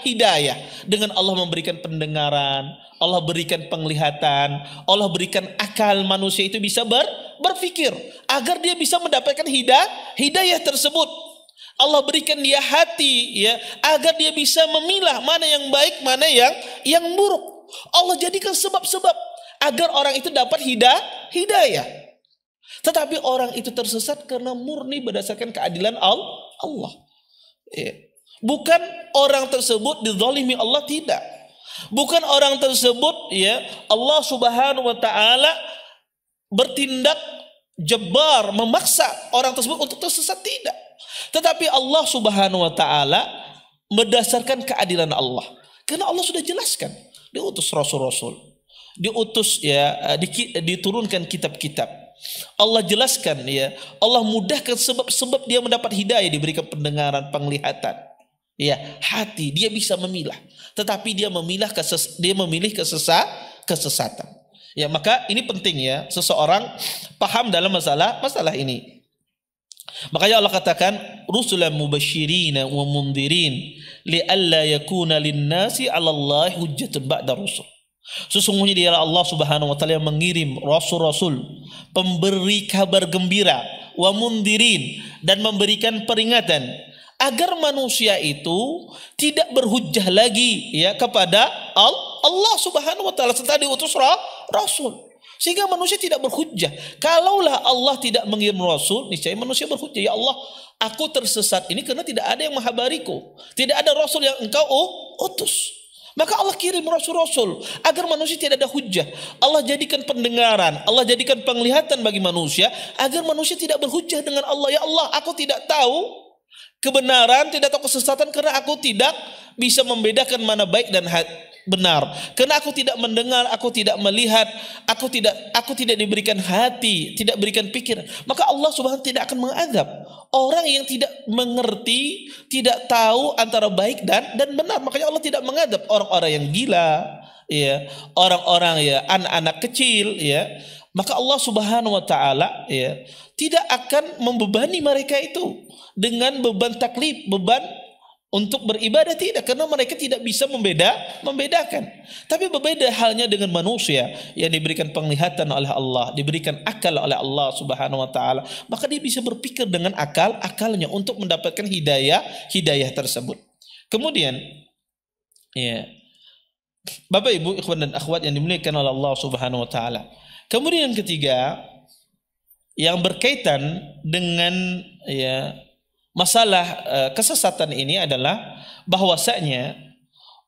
hidayah dengan Allah memberikan pendengaran, Allah berikan penglihatan, Allah berikan akal manusia itu bisa berpikir agar dia bisa mendapatkan hidayah tersebut. Allah berikan dia hati, ya, agar dia bisa memilah mana yang baik, mana yang buruk. Allah jadikan sebab-sebab agar orang itu dapat hidayah. Tetapi orang itu tersesat karena murni berdasarkan keadilan Allah. Ya. Bukan orang tersebut dizalimi Allah, tidak. Bukan orang tersebut, ya, Allah Subhanahu wa taala bertindak jabbar, memaksa orang tersebut untuk tersesat, tidak. Tetapi Allah Subhanahu wa taala berdasarkan keadilan Allah. Karena Allah sudah jelaskan, diutus rasul-rasul, diutus, ya, diturunkan kitab-kitab. Allah jelaskan, ya, Allah mudahkan sebab-sebab dia mendapat hidayah, diberikan pendengaran, penglihatan, ya, hati, dia bisa memilah. Tetapi dia memilih kesesatan. Ya, maka ini penting, ya, seseorang paham dalam masalah ini. Makanya Allah katakan rusulan mubasyirina wa mundhirin li'alla yakuna lin-nasi 'ala Allah hujjatun ba'da rusul. Sesungguhnya dia Allah Subhanahu wa taala yang mengirim rasul-rasul, pemberi kabar gembira, wa mundhirin, dan memberikan peringatan agar manusia itu tidak berhujjah lagi, ya, kepada Allah Subhanahu wa taala setelah diutus rasul. Sehingga manusia tidak berhujjah. Kalaulah Allah tidak mengirim rasul, niscaya manusia berhujjah. Ya Allah, aku tersesat ini karena tidak ada yang menghabariku. Tidak ada rasul yang engkau utus. Maka Allah kirim rasul-rasul agar manusia tidak ada hujjah. Allah jadikan pendengaran, Allah jadikan penglihatan bagi manusia agar manusia tidak berhujjah dengan Allah. Ya Allah, aku tidak tahu kebenaran, tidak tahu kesesatan karena aku tidak bisa membedakan mana baik dan benar. Karena aku tidak mendengar, aku tidak melihat, aku tidak diberikan hati, tidak berikan pikiran. Maka Allah Subhanahu tidak akan mengadab orang yang tidak mengerti, tidak tahu antara baik dan benar. Makanya Allah tidak mengadab orang-orang yang gila, ya, orang-orang, ya, anak-anak kecil, ya. Maka Allah Subhanahu wa taala, ya, tidak akan membebani mereka itu dengan beban taklif, beban untuk beribadah, tidak, karena mereka tidak bisa membedakan. Tapi berbeda halnya dengan manusia yang diberikan penglihatan oleh Allah, diberikan akal oleh Allah Subhanahu wa taala, maka dia bisa berpikir dengan akalnya untuk mendapatkan hidayah tersebut. Kemudian, ya, Bapak Ibu, ikhwan dan akhwat yang dimuliakan oleh Allah Subhanahu wa taala. Kemudian yang ketiga yang berkaitan dengan, ya, masalah kesesatan ini adalah bahwasanya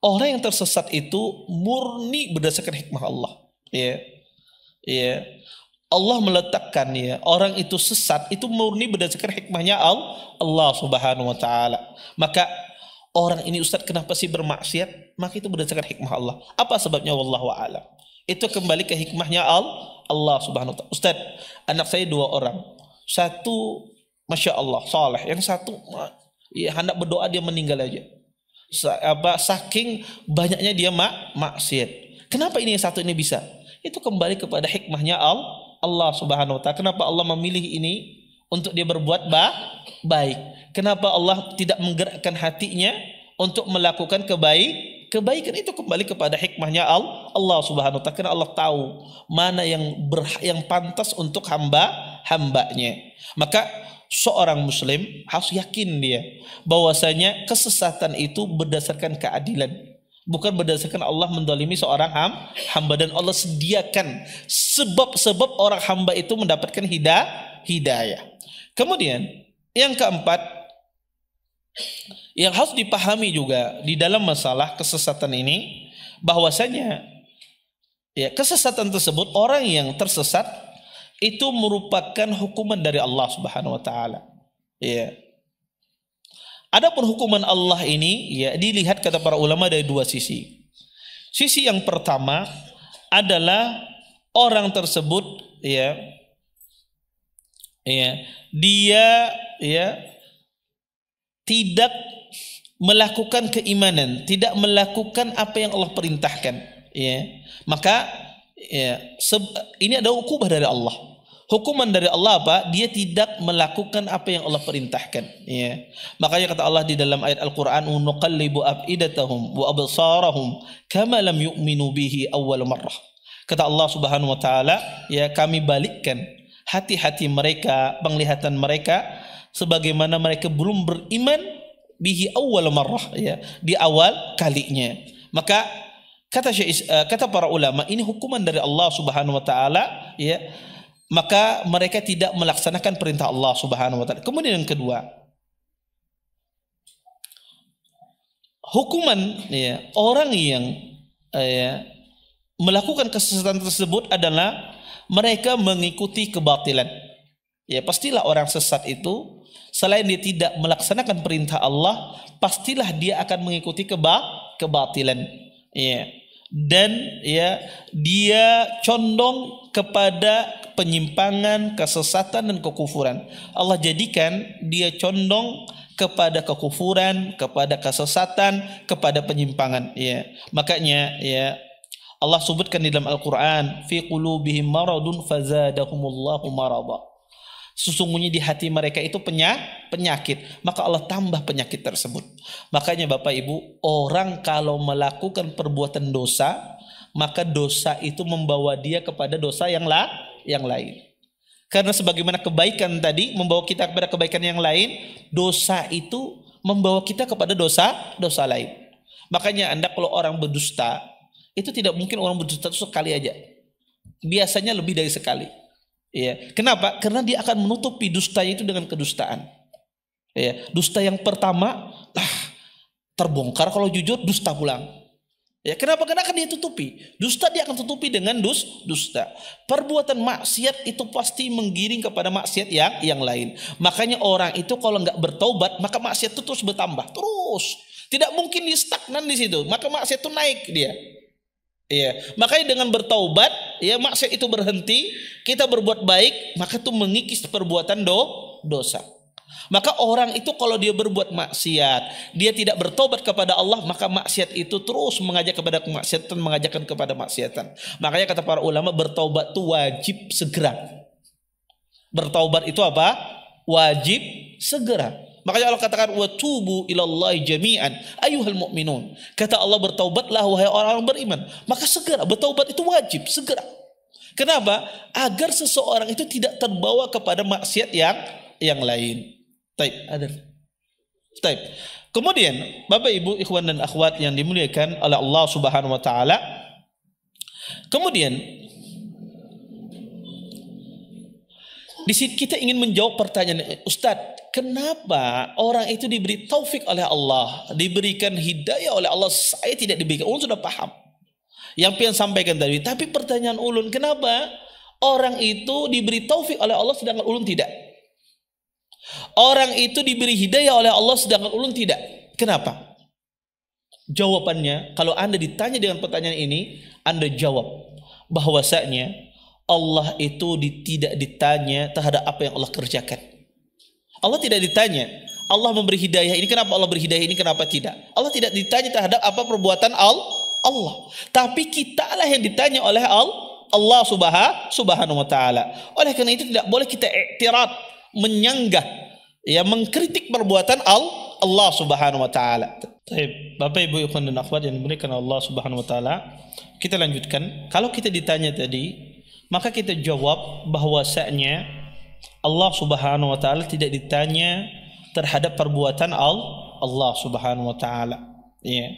orang yang tersesat itu murni berdasarkan hikmah Allah. Ya, ya. Allah meletakkan ya orang itu sesat itu murni berdasarkan hikmahnya Allah Subhanahu wa taala. Maka orang ini Ustaz kenapa sih bermaksiat? Maka itu berdasarkan hikmah Allah. Apa sebabnya wallahu a'lam. Itu kembali ke hikmahnya Allah Subhanahu wa taala. Ustaz, anak saya 2 orang. Satu Masya Allah saleh, yang satu ya hendak berdoa dia meninggal aja. Saking banyaknya dia maksiat. Kenapa ini yang satu ini bisa? Itu kembali kepada hikmahnya Allah Subhanahu wa taala. Kenapa Allah memilih ini untuk dia berbuat baik? Kenapa Allah tidak menggerakkan hatinya untuk melakukan kebaikan? Itu kembali kepada hikmahnya Allah Subhanahu wa taala. Karena Allah tahu mana yang pantas untuk hambanya. Maka seorang muslim harus yakin dia bahwasanya kesesatan itu berdasarkan keadilan, bukan berdasarkan Allah mendolimi seorang hamba, dan Allah sediakan sebab-sebab orang hamba itu mendapatkan hidayah. Kemudian yang keempat yang harus dipahami juga di dalam masalah kesesatan ini, bahwasanya ya kesesatan tersebut, orang yang tersesat itu merupakan hukuman dari Allah Subhanahu wa taala. Ya. Adapun hukuman Allah ini ya dilihat kata para ulama dari 2 sisi. Sisi yang pertama adalah orang tersebut ya dia ya tidak melakukan keimanan, tidak melakukan apa yang Allah perintahkan, ya. Maka ya ini ada hukuman dari Allah. Hukuman dari Allah apa? Dia tidak melakukan apa yang Allah perintahkan, ya. Makanya kata Allah di dalam ayat Al-Qur'an, "Nuqallibu afidatahum wa absarahum kama lam yu'minu bihi awwal marrah." Kata Allah Subhanahu wa taala, ya kami balikkan hati-hati mereka, penglihatan mereka sebagaimana mereka belum beriman bihi awwal marrah, ya, di awal kalinya. Maka kata para ulama, ini hukuman dari Allah Subhanahu wa taala, ya. Maka mereka tidak melaksanakan perintah Allah Subhanahu wa taala. Kemudian yang kedua, hukuman ya orang yang melakukan kesesatan tersebut adalah mereka mengikuti kebatilan. Ya, pastilah orang sesat itu selain dia tidak melaksanakan perintah Allah, pastilah dia akan mengikuti kebatilan. Ya. Dan ya dia condong kepada penyimpangan, kesesatan dan kekufuran. Allah jadikan dia condong kepada kekufuran, kepada kesesatan, kepada penyimpangan, ya. Makanya ya Allah sebutkan di dalam Al-Qur'an, fi qulubihim maradun fazadahumullahu marada. Sesungguhnya di hati mereka itu penyakit, maka Allah tambah penyakit tersebut. Makanya Bapak Ibu, orang kalau melakukan perbuatan dosa, maka dosa itu membawa dia kepada dosa yang lain. Karena sebagaimana kebaikan tadi membawa kita kepada kebaikan yang lain, dosa itu membawa kita kepada dosa lain. Makanya Anda kalau orang berdusta, itu tidak mungkin orang berdusta itu sekali aja. Biasanya lebih dari sekali. Ya, kenapa? Karena dia akan menutupi dustanya itu dengan kedustaan. Ya, dusta yang pertama terbongkar, kalau jujur dusta pulang. Ya, kenapa? Karena akan dia tutupi. Dusta dia akan tutupi dengan dusta. Perbuatan maksiat itu pasti menggiring kepada maksiat yang lain. Makanya orang itu kalau nggak bertaubat, maka maksiat itu terus bertambah, terus. Tidak mungkin dia stagnan di situ, maka maksiat itu naik dia. Ya, makanya dengan bertaubat, ya maksiat itu berhenti, kita berbuat baik, maka itu mengikis perbuatan dosa. Maka orang itu kalau dia berbuat maksiat, dia tidak bertobat kepada Allah, maka maksiat itu terus mengajak kepada kemaksiatan, mengajakkan kepada maksiatan. Makanya kata para ulama, bertaubat itu wajib segera. Bertaubat itu apa? Wajib segera. Makanya Allah katakan, wa tubu ilallahi jami'an ayyuhal mu'minun. Kata Allah, bertaubatlah wahai orang-orang beriman. Maka segera, bertaubat itu wajib segera. Kenapa? Agar seseorang itu tidak terbawa kepada maksiat yang lain. Taib, ada. Taib. Kemudian Bapak Ibu ikhwan dan akhwat yang dimuliakan oleh Allah Subhanahu wa taala. Kemudian di sini kita ingin menjawab pertanyaan, Ustadz, kenapa orang itu diberi taufik oleh Allah, diberikan hidayah oleh Allah, saya tidak diberikan? Ulun sudah paham yang pian sampaikan tadi. Tapi pertanyaan ulun, kenapa Orang itu diberi taufik oleh Allah sedangkan ulun tidak. Orang itu diberi hidayah oleh Allah sedangkan ulun tidak. Kenapa? Jawabannya, kalau Anda ditanya dengan pertanyaan ini, Anda jawab bahwasanya Allah itu tidak ditanya terhadap apa yang Allah kerjakan. Allah tidak ditanya, Allah memberi hidayah ini kenapa Allah beri hidayah ini kenapa tidak. Allah tidak ditanya terhadap apa perbuatan Allah. Tapi kitalah yang ditanya oleh Allah subhanahu wa ta'ala. Oleh karena itu tidak boleh kita iktirad, menyanggah, ya, mengkritik perbuatan Allah subhanahu wa ta'ala. Bapak ibu ikhwan dan akhwat yang dimuliakan Allah subhanahu wa ta'ala, kita lanjutkan. Kalau kita ditanya tadi, maka kita jawab bahwasanya Allah subhanahu wa ta'ala tidak ditanya terhadap perbuatan Allah subhanahu wa ta'ala, ya.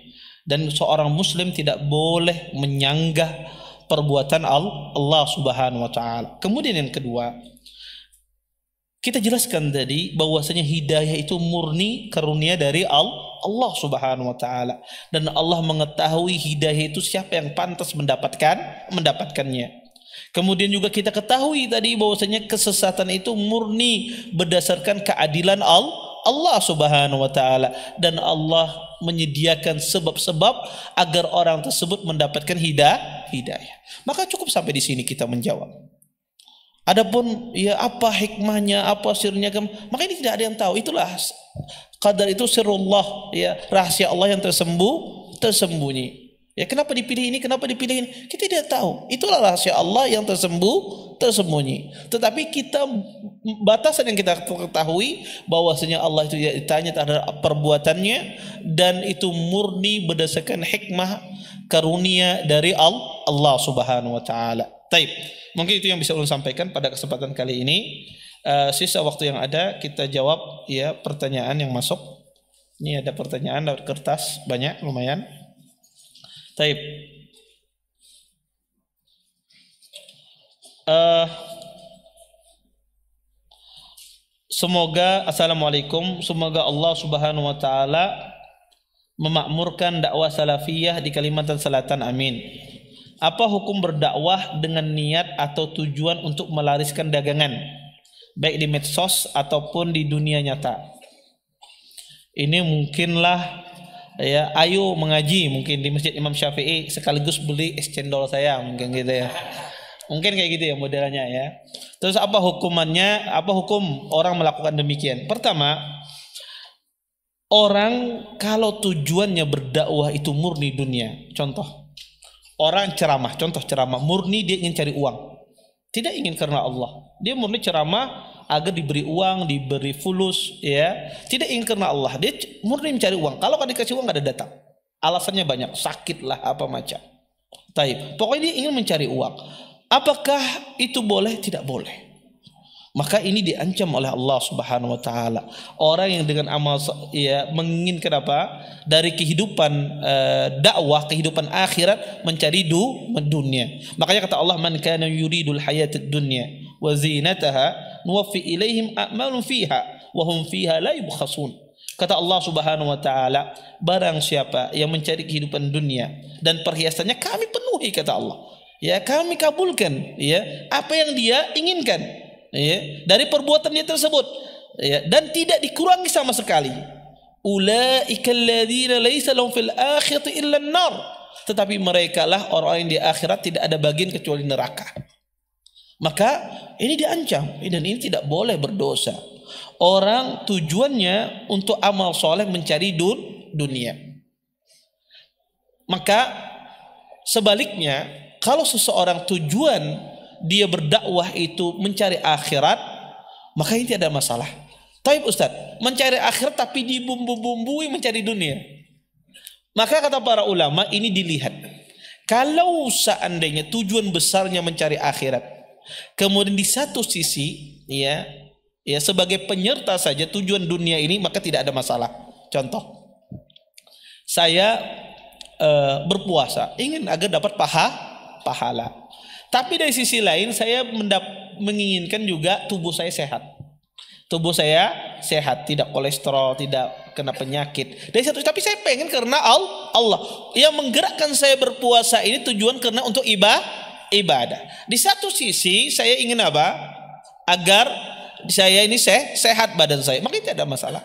Dan seorang muslim tidak boleh menyanggah perbuatan Allah subhanahu wa ta'ala. Kemudian yang kedua, kita jelaskan tadi bahwasanya hidayah itu murni karunia dari Allah subhanahu wa ta'ala. Dan Allah mengetahui hidayah itu siapa yang pantas mendapatkannya. Kemudian juga kita ketahui tadi bahwasanya kesesatan itu murni berdasarkan keadilan Allah subhanahu wa ta'ala. Dan Allah menyediakan sebab-sebab agar orang tersebut mendapatkan hidayah. Maka cukup sampai di sini kita menjawab. Adapun ya apa hikmahnya, apa sirnya, maka ini tidak ada yang tahu. Itulah qadar itu sirullah, ya, rahasia Allah yang tersembunyi. Ya, kenapa dipilih ini, kenapa dipilih ini, kita tidak tahu. Itulah rahasia Allah yang tersembunyi. Tetapi kita batasan yang kita ketahui bahwasanya Allah itu ditanya terhadap perbuatannya dan itu murni berdasarkan hikmah karunia dari Allah subhanahu wa ta'ala. Taib. Mungkin itu yang bisa ulun sampaikan pada kesempatan kali ini. Sisa waktu yang ada kita jawab ya pertanyaan yang masuk. Ini ada pertanyaan lewat kertas banyak, lumayan. Taib. Semoga assalamualaikum, semoga Allah subhanahu wa ta'ala memakmurkan dakwah salafiyah di Kalimantan Selatan, amin. Apa hukum berdakwah dengan niat atau tujuan untuk melariskan dagangan, baik di medsos ataupun di dunia nyata? Ini mungkinlah ya, ayo mengaji mungkin di Masjid Imam Syafi'i sekaligus beli es cendol saya, mungkin gitu ya. Mungkin kayak gitu ya modelnya ya. Terus apa hukumannya? Apa hukum orang melakukan demikian? Pertama, orang kalau tujuannya berdakwah itu murni dunia. Contoh, orang ceramah, contoh ceramah murni dia ingin cari uang. Tidak ingin karena Allah. Dia murni ceramah agar diberi uang, diberi fulus, ya. Tidak ingin karena Allah. Dia murni mencari uang. Kalau kan dikasih uang nggak ada datang. Alasannya banyak, sakit lah apa macam. Taib. Pokoknya dia ingin mencari uang. Apakah itu boleh? Tidak boleh. Maka ini diancam oleh Allah subhanahu wa ta'ala. Orang yang dengan amal ya menginginkan apa? Dari kehidupan dakwah, kehidupan akhirat mencari dunia. Makanya kata Allah, man kana yuridul hayatid dunya wa zinataha nuwaffi ilaihim a'malun fiha wa hum fiha la yubkhasun. Kata Allah subhanahu wa ta'ala, barang siapa yang mencari kehidupan dunia dan perhiasannya kami penuhi, kata Allah. Ya, kami kabulkan ya apa yang dia inginkan ya dari perbuatannya tersebut ya, dan tidak dikurangi sama sekali. Ulaika alladzina laisa lahum fil akhirati illa an-nar. Tetapi mereka lah orang yang di akhirat tidak ada bagian kecuali neraka. Maka ini diancam dan ini tidak boleh berdosa. Orang tujuannya untuk amal soleh mencari dunia. Maka sebaliknya, kalau seseorang tujuan dia berdakwah itu mencari akhirat, maka ini tidak ada masalah. Tapi Ustaz, mencari akhirat tapi dibumbu-bumbui mencari dunia. Maka kata para ulama ini dilihat. Kalau seandainya tujuan besarnya mencari akhirat, kemudian di satu sisi ya sebagai penyerta saja tujuan dunia ini, maka tidak ada masalah. Contoh, saya berpuasa ingin agar dapat pahala. Tapi dari sisi lain saya menginginkan juga tubuh saya sehat. Tubuh saya sehat, tidak kolesterol, tidak kena penyakit. Dari satu, tapi saya pengen karena Allah. Yang menggerakkan saya berpuasa ini tujuan karena untuk ibadah. Di satu sisi saya ingin apa? Agar saya ini sehat badan saya. Maka tidak ada masalah.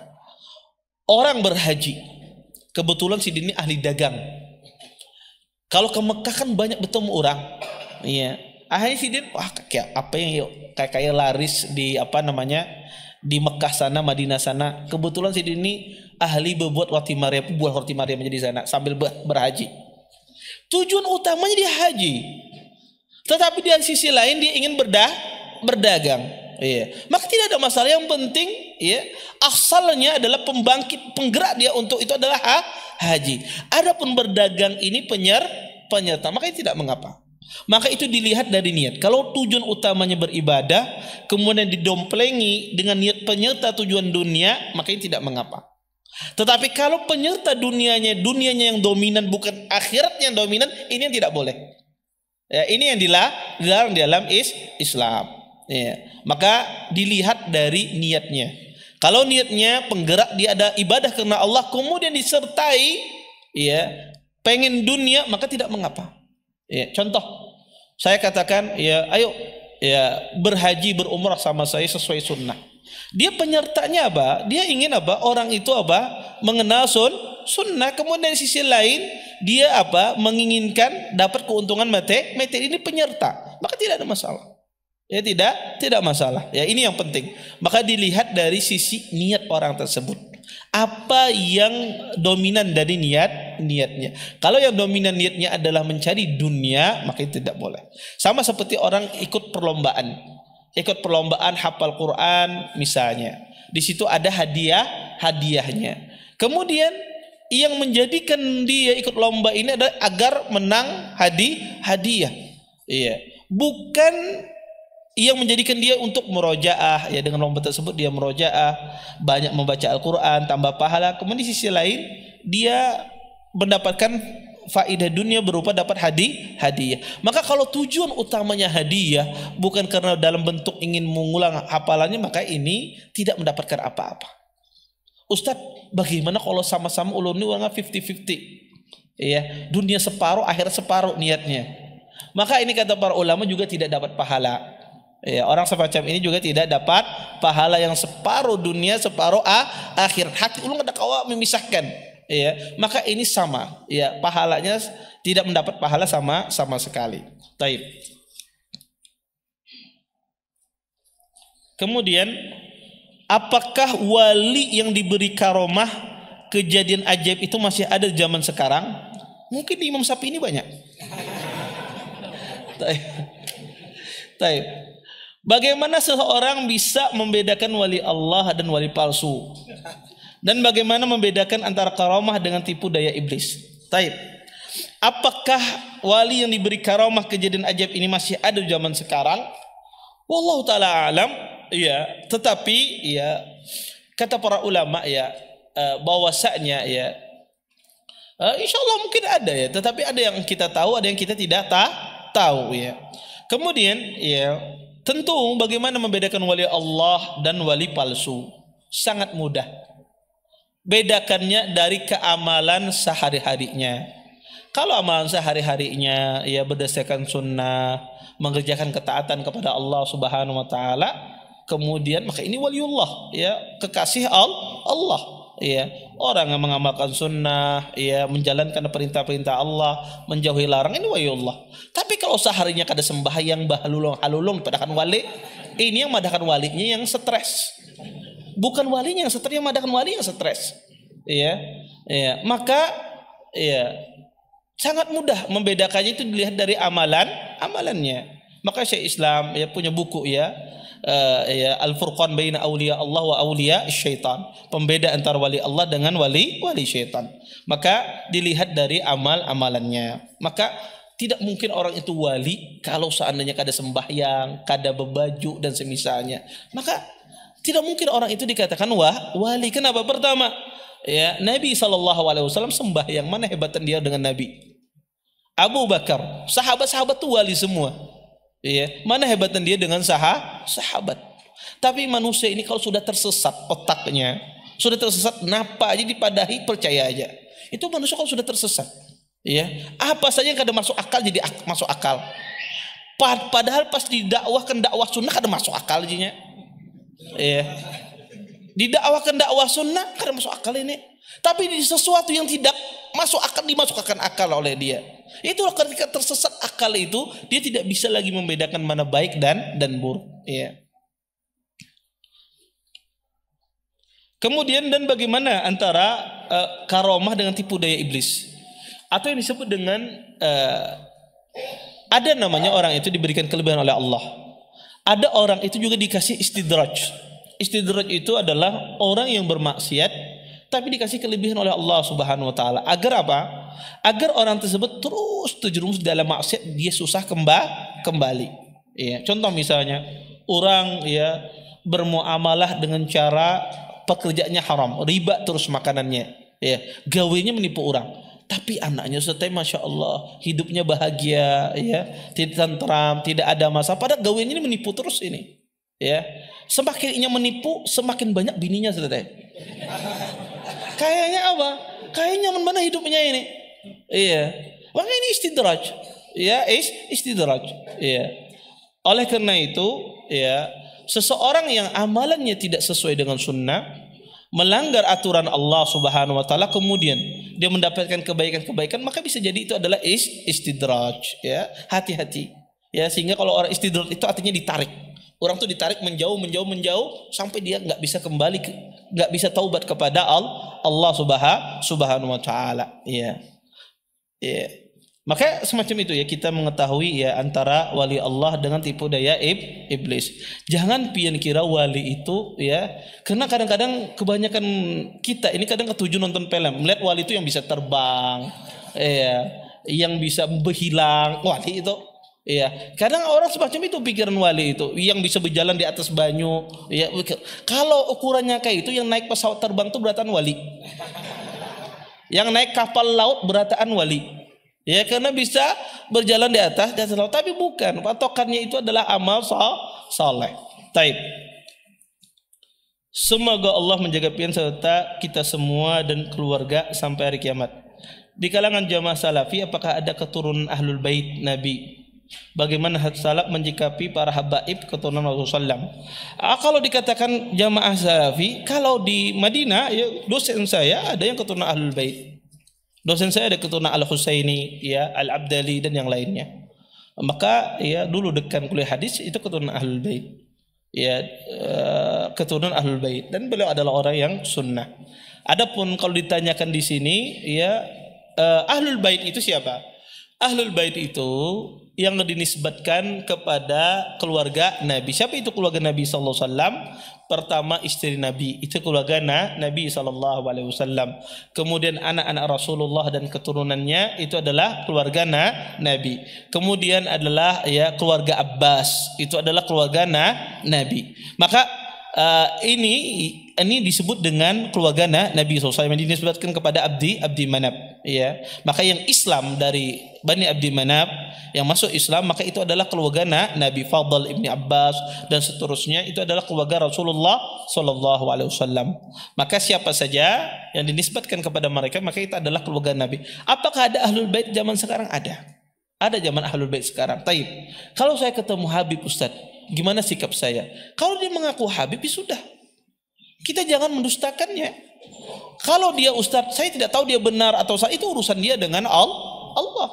Orang berhaji. Kebetulan si Dini ahli dagang. Kalau ke Mekah kan banyak bertemu orang. Iya. Akhirnya si Dini, wah kayak apa yang kayak laris di apa namanya? Di Mekah sana, Madinah sana. Kebetulan si Dini ahli buat roti Maryam, buat roti Maryam di sana sambil berhaji. Tujuan utamanya dia haji. Tetapi di sisi lain dia ingin berdagang. Iya. Maka tidak ada masalah, yang penting ya, asalnya adalah penggerak dia untuk itu adalah haji. Adapun berdagang ini penyerta, maka itu tidak mengapa. Maka itu dilihat dari niat. Kalau tujuan utamanya beribadah, kemudian didomplengi dengan niat penyerta tujuan dunia, maka ini tidak mengapa. Tetapi kalau penyerta dunianya yang dominan, bukan akhiratnya yang dominan, ini yang tidak boleh. Ya, ini yang dilarang di dalam Islam. Ya, maka dilihat dari niatnya. Kalau niatnya penggerak dia ada ibadah karena Allah, kemudian disertai ya pengen dunia, maka tidak mengapa. Ya, contoh saya katakan ya, ayo ya berhaji berumrah sama saya sesuai sunnah. Dia penyertanya apa? Dia ingin apa? Orang itu apa? Mengenal sunnah. Kemudian di sisi lain dia apa? Menginginkan dapat keuntungan materi. Ini penyerta, maka tidak ada masalah. Ya tidak masalah. Ya ini yang penting. Maka dilihat dari sisi niat orang tersebut. Apa yang dominan dari niatnya. Kalau yang dominan niatnya adalah mencari dunia, maka itu tidak boleh. Sama seperti orang ikut perlombaan hafal Quran misalnya. Di situ ada hadiahnya. Kemudian yang menjadikan dia ikut lomba ini adalah agar menang hadiah. Iya. Bukan yang menjadikan dia untuk murojaah, ya dengan lomba tersebut dia murojaah, banyak membaca Al-Quran, tambah pahala. Kemudian di sisi lain dia mendapatkan faedah dunia berupa dapat hadiah. Maka kalau tujuan utamanya hadiah, bukan karena dalam bentuk ingin mengulang hafalannya, maka ini tidak mendapatkan apa-apa. Ustadz, bagaimana kalau sama-sama ulun uangnya 50-50? Ya, dunia separuh, akhirat separuh niatnya. Maka ini kata para ulama juga tidak dapat pahala. Ya, orang semacam ini juga tidak dapat pahala yang separuh dunia, separuh akhirat. Hati ulun ada kawa memisahkan. Ya, maka ini sama. Ya, pahalanya tidak mendapat pahala sama sekali. Taib. Kemudian, apakah wali yang diberi karomah kejadian ajaib itu masih ada di zaman sekarang? Mungkin di Imam Syafi'i ini banyak. Taib. Bagaimana seseorang bisa membedakan wali Allah dan wali palsu? Dan bagaimana membedakan antara karamah dengan tipu daya iblis? Taib. Apakah wali yang diberi karamah kejadian ajaib ini masih ada di zaman sekarang? Wallahu taala alam. Ya, tetapi ya kata para ulama ya bahwasanya ya insyaallah mungkin ada ya, tetapi ada yang kita tahu, ada yang kita tidak tahu ya. Kemudian ya tentu bagaimana membedakan wali Allah dan wali palsu? Sangat mudah. Bedakannya dari keamalan sehari-harinya. Kalau amalan sehari-harinya ya berdasarkan sunnah, mengerjakan ketaatan kepada Allah Subhanahu wa taala, kemudian maka ini waliullah ya, kekasih Allah ya. Orang yang mengamalkan sunnah ya, menjalankan perintah-perintah Allah, menjauhi larang, ini waliullah. Tapi kalau seharinya kada sembahyang halulung padahal wali, ini yang madakan walinya yang stres. Bukan walinya yang stres, yang madakan wali yang stres. Ya. Ya, maka ya sangat mudah membedakannya itu dilihat dari amalannya. Maka Syekh Islam ya punya buku ya, Al-Furqan baina auliya Allah wa auliya syaitan. Pembeda antara wali Allah dengan wali syaitan. Maka dilihat dari amalannya. Maka tidak mungkin orang itu wali kalau seandainya kada sembahyang, kada berbaju dan semisalnya. Maka tidak mungkin orang itu dikatakan wali. Kenapa? Pertama, ya Nabi SAW sembahyang, mana hebatan dia dengan Nabi? Abu Bakar, sahabat-sahabat itu wali semua. Ya, mana hebatan dia dengan sahabat? Tapi manusia ini kalau sudah tersesat otaknya, sudah tersesat, napa aja dipadahi, percaya aja. Itu manusia kalau sudah tersesat. Ya, apa saja yang kada masuk akal jadi masuk akal. Padahal pas didakwahkan dakwah sunnah kada masuk akal jinya. Iya. Didakwahkan dakwah sunnah kada masuk akal ini. Tapi di sesuatu yang tidak masuk akal dimasukkan akal oleh dia. Itulah ketika tersesat akal itu, dia tidak bisa lagi membedakan mana baik dan buruk. Iya. Kemudian dan bagaimana antara karomah dengan tipu daya iblis, atau yang disebut dengan ada namanya orang itu diberikan kelebihan oleh Allah. Ada orang itu juga dikasih istidraj. Istidraj itu adalah orang yang bermaksiat tapi dikasih kelebihan oleh Allah Subhanahu wa taala. Agar apa? Agar orang tersebut terus terjerumus dalam maksiat, dia susah kembali. Ya, contoh misalnya orang ya bermuamalah dengan cara pekerjaannya haram, riba terus makanannya, ya, gawainya menipu orang. Tapi anaknya setelah masya Allah hidupnya bahagia, ya, tidak tentram, tidak ada masalah. Padahal gawainya ini menipu terus ini, ya. Semakin ia menipu, semakin banyak bininya setelah. Kayaknya apa? Kayaknya nyaman mana hidupnya ini, iya. Makanya ini istidraj, ya, istidraj, ya. Oleh karena itu, ya, seseorang yang amalannya tidak sesuai dengan sunnah, melanggar aturan Allah Subhanahu wa taala, kemudian dia mendapatkan kebaikan-kebaikan, maka bisa jadi itu adalah istidraj, ya. Hati-hati, ya, sehingga kalau orang istidraj itu artinya ditarik. Orang tuh ditarik menjauh sampai dia nggak bisa kembali, nggak bisa taubat kepada Allah Subhanahu wa taala, ya. Ya. Maka semacam itu ya, kita mengetahui ya antara wali Allah dengan tipu daya iblis. Jangan pian kira wali itu ya, karena kadang-kadang kebanyakan kita ini kadang ketujuh nonton film, melihat wali itu yang bisa terbang, ya, yang bisa berhilang, wali itu. Ya, kadang orang semacam itu pikiran wali itu, yang bisa berjalan di atas banyu. Ya, kalau ukurannya kayak itu, yang naik pesawat terbang itu berataan wali. Yang naik kapal laut berataan wali. Ya, karena bisa berjalan di atas laut, tapi bukan, patokannya itu adalah amal saleh. Taib. Semoga Allah menjaga pian serta kita semua dan keluarga sampai hari kiamat. Di kalangan jamaah salafi, apakah ada keturunan ahlul bait Nabi? Bagaimana salaf menjikapi para habaib keturunan Rasulullah SAW? Kalau dikatakan jamaah salafi, kalau di Madinah, ya, dosen saya ada yang keturunan ahlul bait. Dosen saya ada keturunan Al-Husaini, ya, Al-Abdali dan yang lainnya. Maka ya dulu dekan kuliah hadis itu keturunan Ahlul Bait. Ya, keturunan Ahlul Bait, dan beliau adalah orang yang sunnah. Adapun kalau ditanyakan di sini, ya, Ahlul Bait itu siapa? Ahlul Bait itu yang dinisbatkan kepada keluarga Nabi. Siapa itu keluarga Nabi sallallahu alaihi wasallam? Pertama istri Nabi, itu keluarga Nabi sallallahu alaihi wasallam. Kemudian anak-anak Rasulullah dan keturunannya itu adalah keluarga Nabi. Kemudian adalah ya keluarga Abbas, itu adalah keluarga Nabi. Maka ini disebut dengan keluarga Nabi SAW yang dinisbatkan kepada Abdi Manaf, ya. Maka yang Islam dari Bani Abdi Manaf yang masuk Islam, maka itu adalah keluarga Nabi. Fadl ibni Abbas dan seterusnya itu adalah keluarga Rasulullah Sallallahu Alaihi Wasallam. Maka siapa saja yang dinisbatkan kepada mereka, maka itu adalah keluarga Nabi. Apakah ada Ahlul Bait zaman sekarang? Ada zaman Ahlul Bait sekarang. Taib. Kalau saya ketemu Habib Ustadz, gimana sikap saya? Kalau dia mengaku Habib, ya sudah, kita jangan mendustakannya. Kalau dia Ustadz, saya tidak tahu dia benar atau salah, itu urusan dia dengan Allah.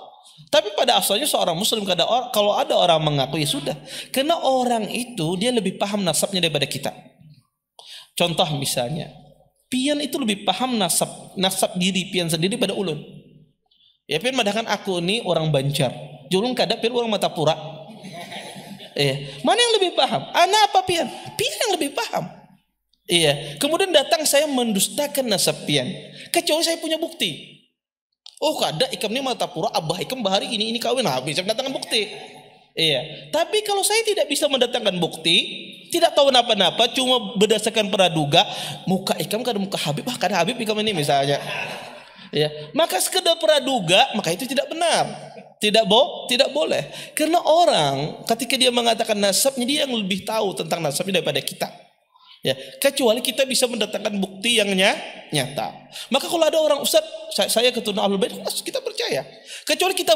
Tapi pada asalnya seorang Muslim, kalau ada orang mengaku, ya sudah, karena orang itu dia lebih paham nasabnya daripada kita. Contoh misalnya, pian itu lebih paham nasab diri pian sendiri pada ulun. Ya, pian madahkan aku ini orang Banjar, julung kada pian orang Matapura. Mana yang lebih paham? Anak apa pian? Pian yang lebih paham. Iya. Kemudian datang saya mendustakan nasab pian, kecuali saya punya bukti. Oh, kada ikam ni Matapura, abah ikam bahari ini kawin, habis saya mendatangkan bukti. Iya. Tapi kalau saya tidak bisa mendatangkan bukti, tidak tahu napa-napa, cuma berdasarkan praduga, muka ikam kada muka Habib, kada Habib ikam ini misalnya. Ya, maka sekedar praduga, maka itu tidak benar. Tidak boleh. Karena orang ketika dia mengatakan nasabnya, dia yang lebih tahu tentang nasabnya daripada kita. Ya, kecuali kita bisa mendatangkan bukti yang nyata. Maka kalau ada orang, Ustaz, saya keturunan Ahlul Bait, kita percaya. Kecuali kita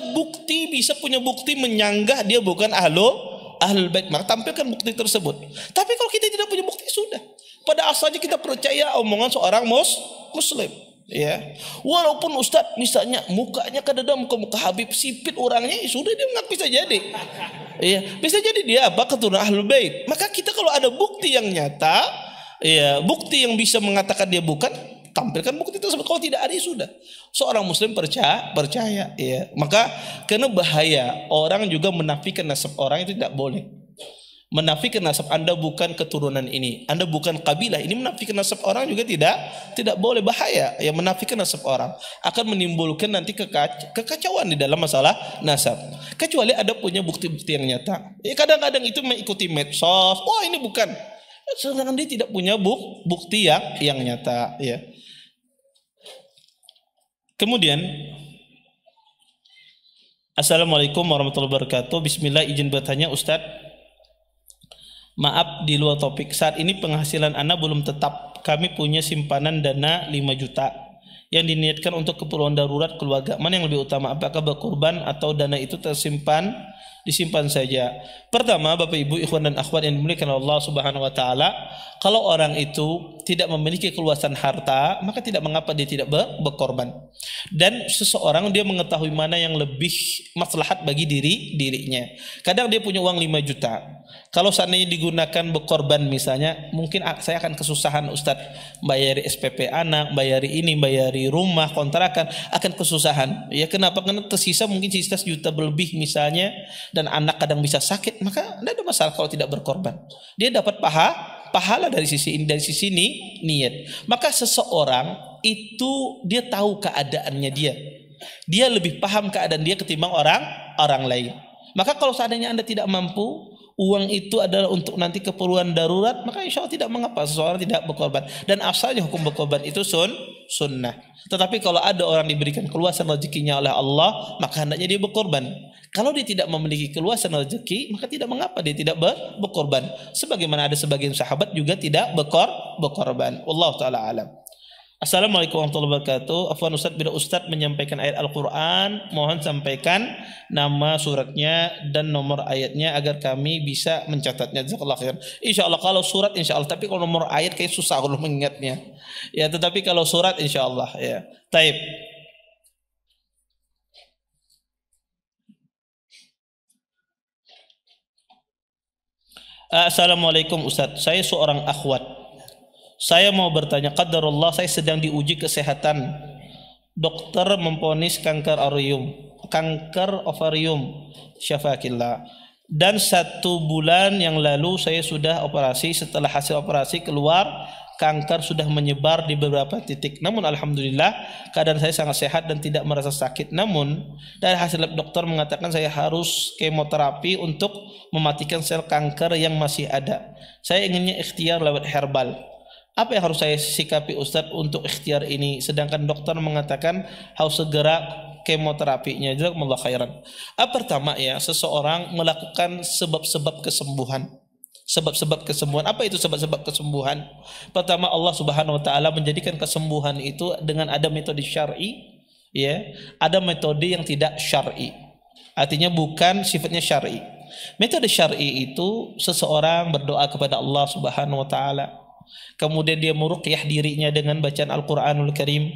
bisa punya bukti menyanggah dia bukan Ahlul Bait, maka tampilkan bukti tersebut. Tapi kalau kita tidak punya bukti, sudah. Pada asalnya kita percaya omongan seorang Muslim. Ya, walaupun Ustadz misalnya mukanya kadang-kadang muka Habib, sipit orangnya, sudah dia mengaku bisa jadi. Ya, bisa jadi dia keturunan Ahlul Bait. Maka kita kalau ada bukti yang nyata, ya, bukti yang bisa mengatakan dia bukan, tampilkan bukti tersebut. Kalau tidak ada, ya sudah. Seorang Muslim percaya. Ya, maka karena bahaya orang juga menafikan nasab orang, itu tidak boleh. Menafikan nasab Anda bukan keturunan ini, Anda bukan kabilah ini, menafikan nasab orang juga tidak boleh, bahaya. Yang menafikan nasab orang akan menimbulkan nanti kekacauan di dalam masalah nasab. Kecuali ada punya bukti-bukti yang nyata. Kadang-kadang itu mengikuti medsos, ini bukan. Sedangkan dia tidak punya bukti yang nyata. Ya. Kemudian, Assalamualaikum warahmatullahi wabarakatuh. Bismillah, izin bertanya Ustadz. Maaf di luar topik. Saat ini penghasilan Anda belum tetap. Kami punya simpanan dana 5 juta yang diniatkan untuk keperluan darurat keluarga. Mana yang lebih utama? Apakah berkorban atau dana itu disimpan saja? Pertama, Bapak Ibu, ikhwan dan akhwat yang dimuliakan Allah Subhanahu wa taala, kalau orang itu tidak memiliki keluasan harta, maka tidak mengapa dia tidak berkorban. Dan seseorang dia mengetahui mana yang lebih maslahat bagi dirinya. Kadang dia punya uang 5 juta. Kalau seandainya digunakan berkorban misalnya, mungkin saya akan kesusahan Ustadz, bayari SPP anak, bayari ini, bayari rumah, kontrakan, akan kesusahan. Ya, kenapa? Karena tersisa mungkin sisa sejuta berlebih misalnya, dan anak kadang bisa sakit, maka tidak ada masalah kalau tidak berkorban. Dia dapat pahala dari sisi ini niat. Maka seseorang itu dia tahu keadaannya dia lebih paham keadaan dia ketimbang orang lain. Maka kalau seandainya Anda tidak mampu, uang itu adalah untuk nanti keperluan darurat, maka insya Allah tidak mengapa seseorang tidak berkorban. Dan asalnya hukum berkorban itu sunnah. Tetapi kalau ada orang diberikan keluasan rezekinya oleh Allah, maka hendaknya dia berkorban. Kalau dia tidak memiliki keluasan rezeki, maka tidak mengapa dia tidak berkorban. Sebagaimana ada sebagian sahabat juga tidak berkorban. Wallahu taala alam. Assalamualaikum warahmatullahi wabarakatuh. Afwan Ustaz, bila Ustaz menyampaikan ayat Al-Quran, mohon sampaikan nama suratnya dan nomor ayatnya agar kami bisa mencatatnya. Jazakallahu khairan. Insyaallah kalau surat insyaallah, tapi kalau nomor ayat kayak susah kalau mengingatnya. Ya, tetapi kalau surat insyaallah ya. Taib. Assalamualaikum Ustaz, saya seorang akhwat. Saya mau bertanya, qadarullah saya sedang diuji kesehatan. Dokter memvonis kanker ovarium, syafakillah. Dan 1 bulan yang lalu saya sudah operasi. Setelah hasil operasi keluar, kanker sudah menyebar di beberapa titik. Namun alhamdulillah keadaan saya sangat sehat dan tidak merasa sakit. Namun dari hasil lab dokter mengatakan saya harus kemoterapi untuk mematikan sel kanker yang masih ada. Saya inginnya ikhtiar lewat herbal. Apa yang harus saya sikapi Ustadz untuk ikhtiar ini? Sedangkan dokter mengatakan harus segera kemoterapinya. Jazakumullah khairan. Pertama ya, seseorang melakukan sebab-sebab kesembuhan. Sebab-sebab kesembuhan. Apa itu sebab-sebab kesembuhan? Pertama, Allah Subhanahu wa taala menjadikan kesembuhan itu dengan ada metode syar'i, ya. Ada metode yang tidak syar'i. Artinya bukan sifatnya syar'i. Metode syar'i itu seseorang berdoa kepada Allah Subhanahu wa taala. Kemudian dia meruqyah dirinya dengan bacaan Al-Quranul Karim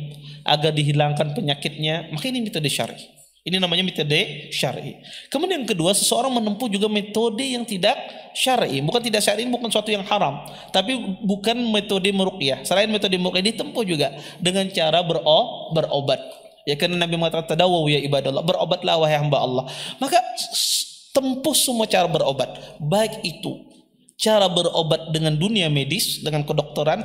agar dihilangkan penyakitnya. Maka ini metode syar'i. Ini namanya metode syar'i. Kemudian yang kedua, seseorang menempuh juga metode yang tidak syar'i. Bukan tidak syar'i, bukan suatu yang haram, tapi bukan metode meruqyah. Selain metode meruqyah ditempuh juga dengan cara berobat. Ya, karena Nabi mengatakan tadawaw ya ibadallah, berobatlah wahai hamba Allah. Maka tempuh semua cara berobat, baik itu cara berobat dengan dunia medis, dengan kedokteran,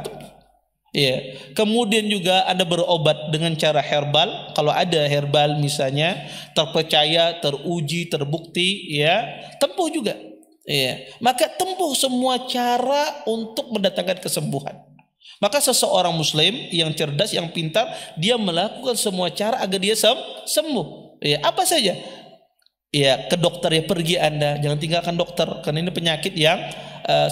ya. Kemudian juga ada berobat dengan cara herbal. Kalau ada herbal misalnya terpercaya, teruji, terbukti, ya, tempuh juga. Ya. Maka tempuh semua cara untuk mendatangkan kesembuhan. Maka seseorang muslim yang cerdas, yang pintar, dia melakukan semua cara agar dia sembuh. Ya, apa saja? Ya, ke dokter ya, pergi Anda, jangan tinggalkan dokter karena ini penyakit yang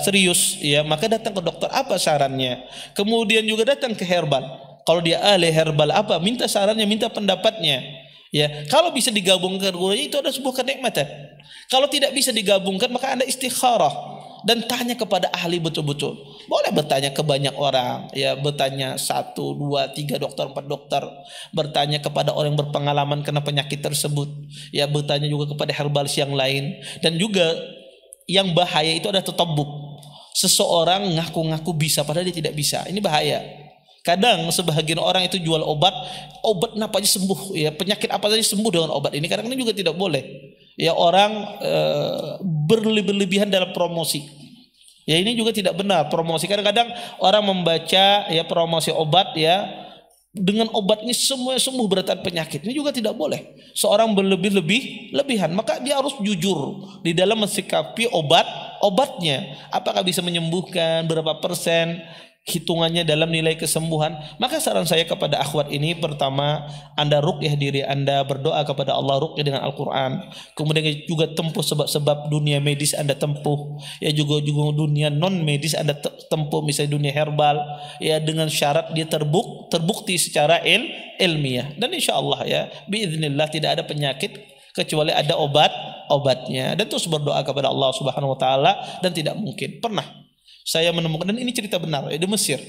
serius, ya, maka datang ke dokter, apa sarannya. Kemudian juga datang ke herbal. Kalau dia ahli herbal apa, minta sarannya, minta pendapatnya. Ya, kalau bisa digabungkan keduanya itu ada sebuah kenikmatan. Kalau tidak bisa digabungkan, maka Anda istikharah dan tanya kepada ahli betul-betul. Boleh bertanya ke banyak orang, ya, bertanya 1, 2, 3 dokter, 4 dokter, bertanya kepada orang yang berpengalaman kena penyakit tersebut, ya, bertanya juga kepada herbalis yang lain. Dan juga yang bahaya itu ada tatabbuk. Seseorang ngaku-ngaku bisa padahal dia tidak bisa. Ini bahaya. Kadang sebagian orang itu jual obat apa aja sembuh, ya, penyakit apa saja sembuh dengan obat ini. Kadang ini juga tidak boleh. Ya, orang berlebihan dalam promosi. Ya, ini juga tidak benar promosi. Kadang-kadang orang membaca, ya, promosi obat, ya, dengan obat ini semua sembuh beratan penyakit. Ini juga tidak boleh. Seorang berlebihan, maka dia harus jujur di dalam mensikapi obatnya. Apakah bisa menyembuhkan, berapa persen, hitungannya dalam nilai kesembuhan. Maka saran saya kepada akhwat ini, pertama, Anda ruqyah diri Anda, berdoa kepada Allah, ruqyah dengan Al-Quran. Kemudian juga tempuh sebab-sebab dunia medis Anda tempuh, ya, juga dunia non medis Anda tempuh, misalnya dunia herbal, ya, dengan syarat dia terbukti secara ilmiah. Dan insya Allah, ya, biiznillah tidak ada penyakit kecuali ada obatnya. Dan terus berdoa kepada Allah Subhanahu wa taala, dan tidak mungkin. Pernah saya menemukan, dan ini cerita benar, ya, di Mesir.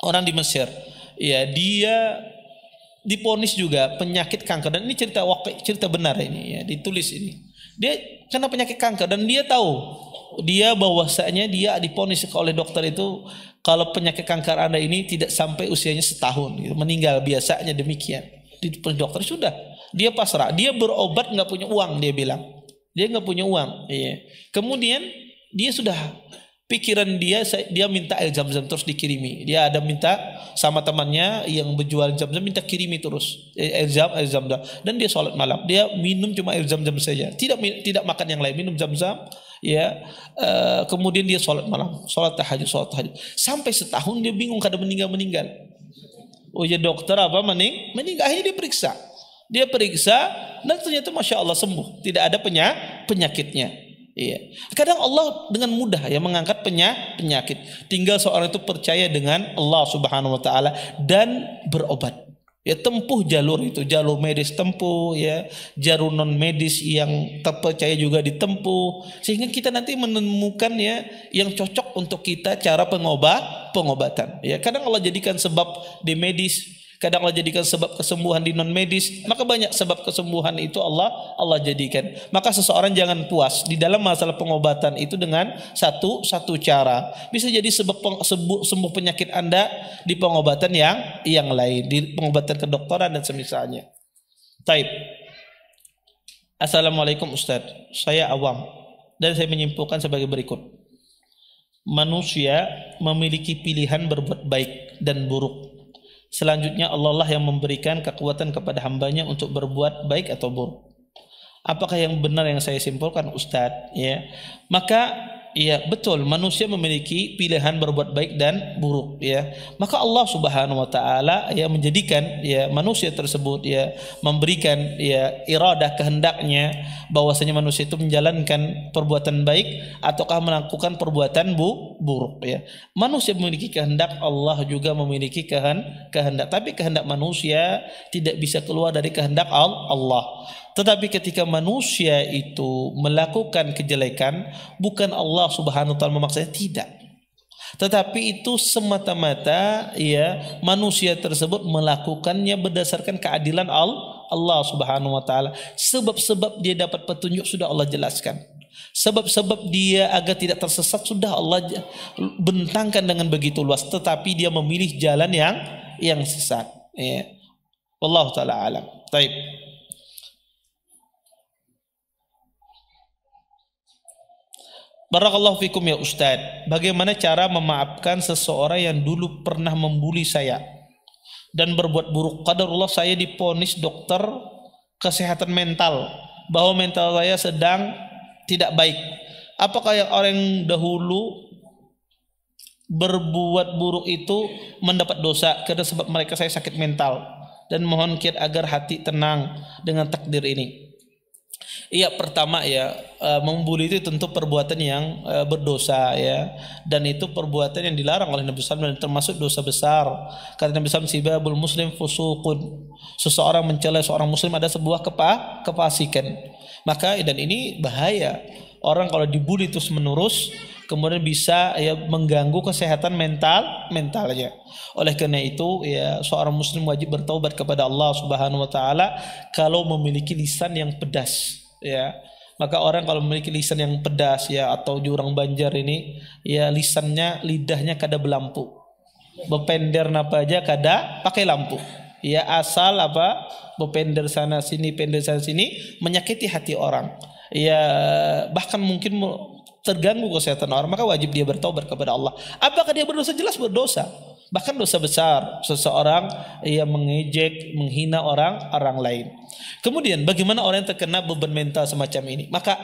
Orang di Mesir, ya, dia diponis juga penyakit kanker, dan ini cerita benar ini, ya, ditulis ini. Dia kena penyakit kanker dan dia tahu bahwasanya dia diponis oleh dokter itu, kalau penyakit kanker Anda ini tidak sampai usianya setahun, gitu, meninggal, biasanya demikian. Di dokter sudah, dia pasrah, dia berobat nggak punya uang, dia bilang, dia nggak punya uang. Iya. Kemudian dia sudah pikiran dia minta air zam-zam terus dikirimi. Dia ada minta sama temannya yang berjual zam-zam, minta kirimi terus air zam-zam. Dan dia sholat malam, dia minum cuma air zam-zam saja, tidak makan yang lain, minum zam-zam, ya. Kemudian dia sholat malam, sholat tahajud. Sampai setahun dia bingung, kada meninggal. Oh ya, dokter apa meninggal. Akhirnya dia periksa dan ternyata masya Allah sembuh, tidak ada penyakitnya. Iya. Kadang Allah dengan mudah, ya, mengangkat penyakit. Tinggal seorang itu percaya dengan Allah Subhanahu wa taala dan berobat. Ya, tempuh jalur itu, jalur medis tempuh, ya, jalur non medis yang terpercaya juga ditempuh, sehingga kita nanti menemukan, ya, yang cocok untuk kita cara pengobatan. Ya, kadang Allah jadikan sebab di medis, kadang Allah jadikan sebab kesembuhan di non medis. Maka banyak sebab kesembuhan itu Allah jadikan. Maka seseorang jangan puas di dalam masalah pengobatan itu dengan satu cara. Bisa jadi sebab sembuh penyakit Anda di pengobatan yang lain, di pengobatan kedokteran dan semisalnya. Taib. Assalamualaikum Ustaz, saya awam dan saya menyimpulkan sebagai berikut. Manusia memiliki pilihan berbuat baik dan buruk. Selanjutnya Allah lah yang memberikan kekuatan kepada hambanya untuk berbuat baik atau buruk. Apakah yang benar yang saya simpulkan Ustadz? Ya, maka ya betul, manusia memiliki pilihan berbuat baik dan buruk. Ya, maka Allah Subhanahu Wa Taala ya menjadikan ya manusia tersebut ya memberikan ya iradah kehendaknya bahwasanya manusia itu menjalankan perbuatan baik ataukah melakukan perbuatan buruk. Ya, manusia memiliki kehendak, Allah juga memiliki kehendak. Tapi kehendak manusia tidak bisa keluar dari kehendak Allah. Tetapi ketika manusia itu melakukan kejelekan, bukan Allah Subhanahu wa taala memaksanya, tidak. Tetapi itu semata-mata ya manusia tersebut melakukannya berdasarkan keadilan Allah Subhanahu wa taala. Sebab-sebab dia dapat petunjuk sudah Allah jelaskan. Sebab-sebab dia agar tidak tersesat sudah Allah bentangkan dengan begitu luas, tetapi dia memilih jalan yang sesat. Ya. Wallahu taala alam. Baik. Barakallahu fikum ya Ustadz. Bagaimana cara memaafkan seseorang yang dulu pernah membuli saya dan berbuat buruk? Qadarullah saya diponis dokter kesehatan mental bahwa mental saya sedang tidak baik. Apakah yang orang dahulu berbuat buruk itu mendapat dosa karena sebab mereka saya sakit mental, dan mohon kiat agar hati tenang dengan takdir ini. Iya, pertama ya, membuli itu tentu perbuatan yang berdosa ya, dan itu perbuatan yang dilarang oleh Nabi SAW dan termasuk dosa besar. Kata Nabi SAW, sibabul muslim fusuqun, seseorang mencela seorang muslim ada sebuah kefasikan. Maka dan ini bahaya. Orang kalau dibully terus menerus kemudian bisa ya mengganggu kesehatan mentalnya. Oleh karena itu ya seorang muslim wajib bertaubat kepada Allah Subhanahu wa taala kalau memiliki lisan yang pedas ya. Maka orang kalau memiliki lisan yang pedas ya, atau di orang Banjar ini ya lidahnya kada belampu. Bepender napa aja kada pakai lampu. Ya asal apa bepender sana sini pender sana sini menyakiti hati orang. Ya bahkan mungkin terganggu kesehatan orang, maka wajib dia bertobat kepada Allah. Apakah dia berdosa? Jelas berdosa, bahkan dosa besar. Seseorang yang mengejek, menghina orang lain. Kemudian bagaimana orang yang terkena beban mental semacam ini? Maka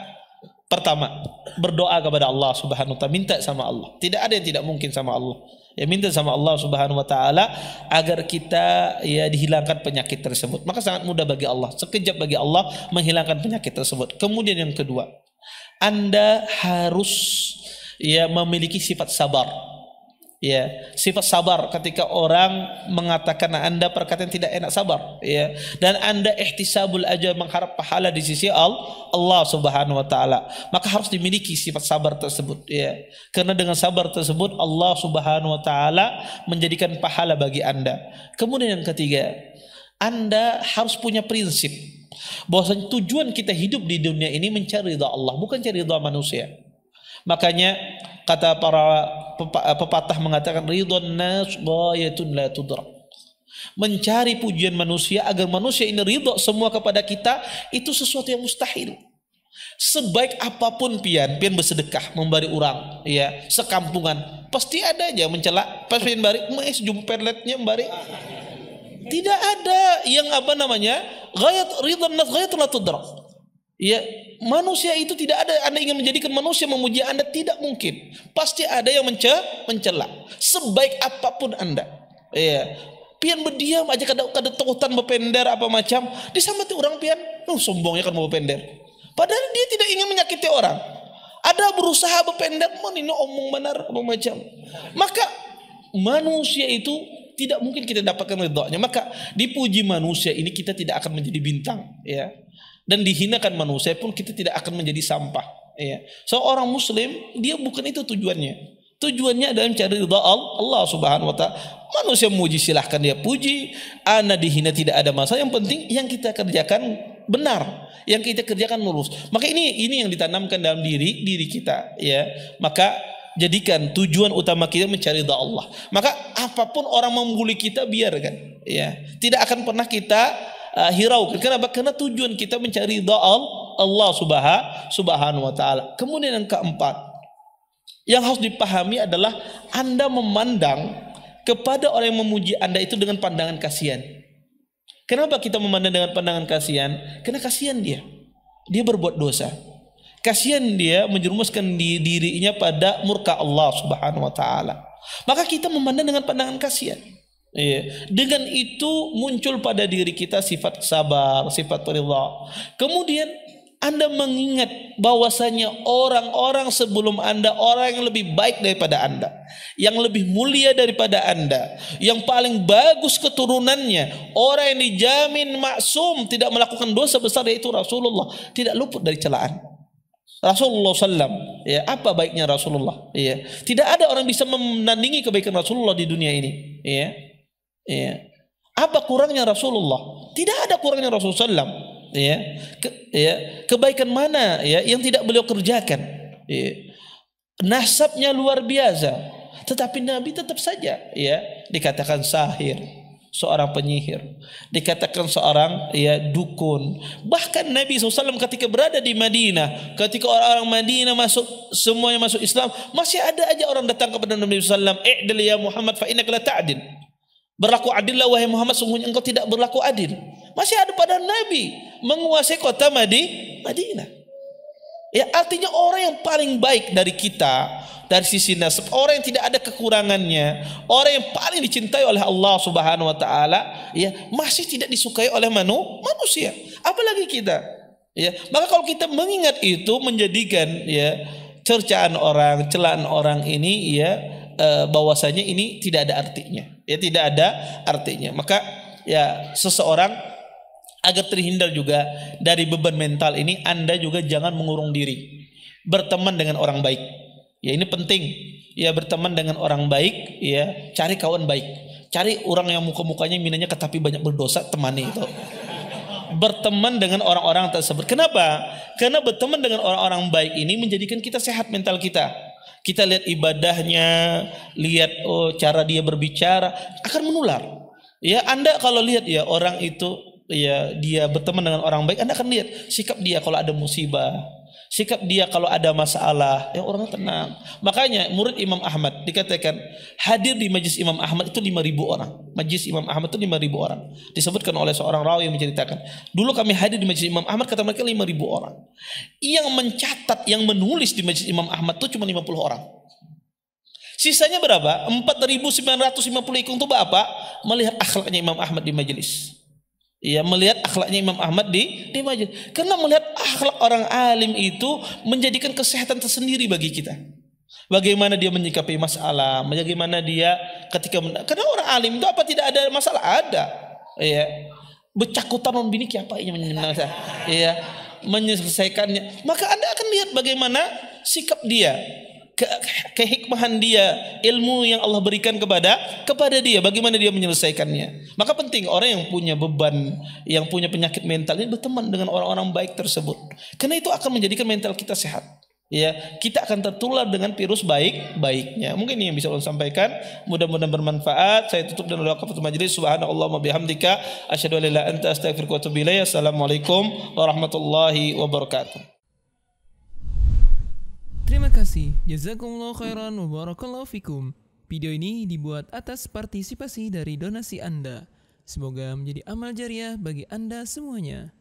pertama, berdoa kepada Allah Subhanahu wa taala, minta sama Allah. Tidak ada yang tidak mungkin sama Allah. Ya minta sama Allah Subhanahu wa taala agar kita ya dihilangkan penyakit tersebut. Maka sangat mudah bagi Allah, sekejap bagi Allah menghilangkan penyakit tersebut. Kemudian yang kedua, Anda harus ya memiliki sifat sabar. Ya, sifat sabar ketika orang mengatakan Anda perkataan tidak enak, sabar ya. Dan Anda ihtisabul ajr, mengharap pahala di sisi Allah Subhanahu wa taala. Maka harus dimiliki sifat sabar tersebut ya. Karena dengan sabar tersebut Allah Subhanahu wa taala menjadikan pahala bagi Anda. Kemudian yang ketiga, Anda harus punya prinsip bahwasanya tujuan kita hidup di dunia ini mencari ridha Allah, bukan cari ridha manusia. Makanya kata para pepatah mengatakan ridhon nas ghayatun la tudrak. Mencari pujian manusia agar manusia ini ridha semua kepada kita itu sesuatu yang mustahil. Sebaik apapun pian bersedekah memberi orang ya sekampungan pasti ada aja mencela pas pian bari mes jumperletnya memberi. Tidak ada yang apa namanya ridhon nas ghayatun la tudrak. Ya, manusia itu tidak ada. Anda ingin menjadikan manusia memuji Anda, tidak mungkin. Pasti ada yang mencela. Sebaik apapun Anda. Ya, pian berdiam aja kada takutan bepender apa macam. Disamati orang pian, sombongnya kan mau bepender. Padahal dia tidak ingin menyakiti orang. Ada berusaha bepender, ini omong benar apa macam. Maka manusia itu tidak mungkin kita dapatkan ridhonya. Maka dipuji manusia ini kita tidak akan menjadi bintang, ya. Dan dihinakan manusia pun kita tidak akan menjadi sampah ya. Seorang muslim dia bukan itu tujuannya. Tujuannya adalah mencari ridha Allah Subhanahu wa taala. Manusia muji silahkan dia puji, ana dihina tidak ada masalah. Yang penting yang kita kerjakan benar, yang kita kerjakan lurus. Maka ini yang ditanamkan dalam diri kita ya. Maka jadikan tujuan utama kita mencari ridha Allah. Maka apapun orang membuli kita biarkan ya. Tidak akan pernah kita hiraukan. Kenapa? Karena tujuan kita mencari ridha Allah Subhanahu wa taala. Kemudian yang keempat, yang harus dipahami adalah Anda memandang kepada orang yang memuji Anda itu dengan pandangan kasihan. Kenapa kita memandang dengan pandangan kasihan? Karena kasihan dia berbuat dosa. Kasihan dia menjerumuskan dirinya pada murka Allah Subhanahu wa taala. Maka kita memandang dengan pandangan kasihan. Iya. Dengan itu muncul pada diri kita sifat sabar, sifat ridha. Kemudian Anda mengingat bahwasanya orang-orang sebelum Anda, orang yang lebih baik daripada Anda, yang lebih mulia daripada Anda, yang paling bagus keturunannya, orang yang dijamin maksum tidak melakukan dosa besar, yaitu Rasulullah, tidak luput dari celaan. Rasulullah SAW, ya, apa baiknya Rasulullah? Ya, tidak ada orang bisa menandingi kebaikan Rasulullah di dunia ini. Ya. Ya. Apa kurangnya Rasulullah? Tidak ada kurangnya Rasulullah SAW. Ya. Kebaikan mana ya yang tidak beliau kerjakan? Ya. Nasabnya luar biasa, tetapi Nabi tetap saja ya dikatakan sahir, seorang penyihir, dikatakan seorang ya dukun. Bahkan Nabi SAW ketika berada di Madinah, ketika orang-orang Madinah semuanya masuk Islam, masih ada aja orang datang kepada Nabi SAW, "I'dil ya Muhammad fa innaka la ta'dil." Berlaku adillah wahai Muhammad, sungguhnya engkau tidak berlaku adil. Masih ada pada Nabi menguasai kota Madinah. Ya, artinya orang yang paling baik dari kita dari sisi nasab, orang yang tidak ada kekurangannya, orang yang paling dicintai oleh Allah Subhanahu wa taala, ya, masih tidak disukai oleh manusia. Apalagi kita. Ya, maka kalau kita mengingat itu menjadikan ya cercaan orang, celaan orang ini ya bahwasanya ini tidak ada artinya. Ya tidak ada artinya. Maka ya seseorang agar terhindar juga dari beban mental ini, Anda juga jangan mengurung diri. Berteman dengan orang baik. Ya ini penting. Ya berteman dengan orang baik, ya cari kawan baik. Cari orang yang muka-mukanya minanya tapi banyak berdosa, temani itu. Berteman dengan orang-orang tersebut. Kenapa? Karena berteman dengan orang-orang baik ini menjadikan kita sehat mental kita. Kita lihat ibadahnya, lihat cara dia berbicara akan menular. Ya, Anda kalau lihat ya orang itu ya dia berteman dengan orang baik, Anda akan lihat sikap dia kalau ada musibah, sikap dia kalau ada masalah, ya orangnya tenang. Makanya murid Imam Ahmad dikatakan hadir di majlis Imam Ahmad itu 5.000 orang. Majlis Imam Ahmad itu 5.000 orang. Disebutkan oleh seorang rawi yang menceritakan, dulu kami hadir di majlis Imam Ahmad, kata mereka 5.000 orang. Yang mencatat, yang menulis di majlis Imam Ahmad itu cuma 50 orang. Sisanya berapa? 4.950 ikung itu apa? Melihat akhlaknya Imam Ahmad di majlis. Ya, melihat akhlaknya Imam Ahmad di majelis. Karena melihat akhlak orang alim itu menjadikan kesehatan tersendiri bagi kita. Bagaimana dia menyikapi masalah, bagaimana dia ketika karena orang alim itu apa tidak ada masalah? Ada. Ya. Becakutan non bini apa ini ya, menyelesaikannya. Maka Anda akan lihat bagaimana sikap dia, kehikmahan dia, ilmu yang Allah berikan kepada dia, bagaimana dia menyelesaikannya. Maka penting orang yang punya beban, yang punya penyakit mental ini berteman dengan orang-orang baik tersebut, karena itu akan menjadikan mental kita sehat. Ya, kita akan tertular dengan virus baiknya. Mungkin ini yang bisa Allah sampaikan. Mudah-mudahan bermanfaat. Saya tutup dengan doa kafatul majlis. Subhanallahumma bihamdika asyhadu an la ilaha illa anta astaghfiruka wa atubu ilaik. Assalamualaikum warahmatullahi wabarakatuh. Terima kasih. Jazakumullah khairan wa barakallahu fikum. Video ini dibuat atas partisipasi dari donasi Anda. Semoga menjadi amal jariah bagi Anda semuanya.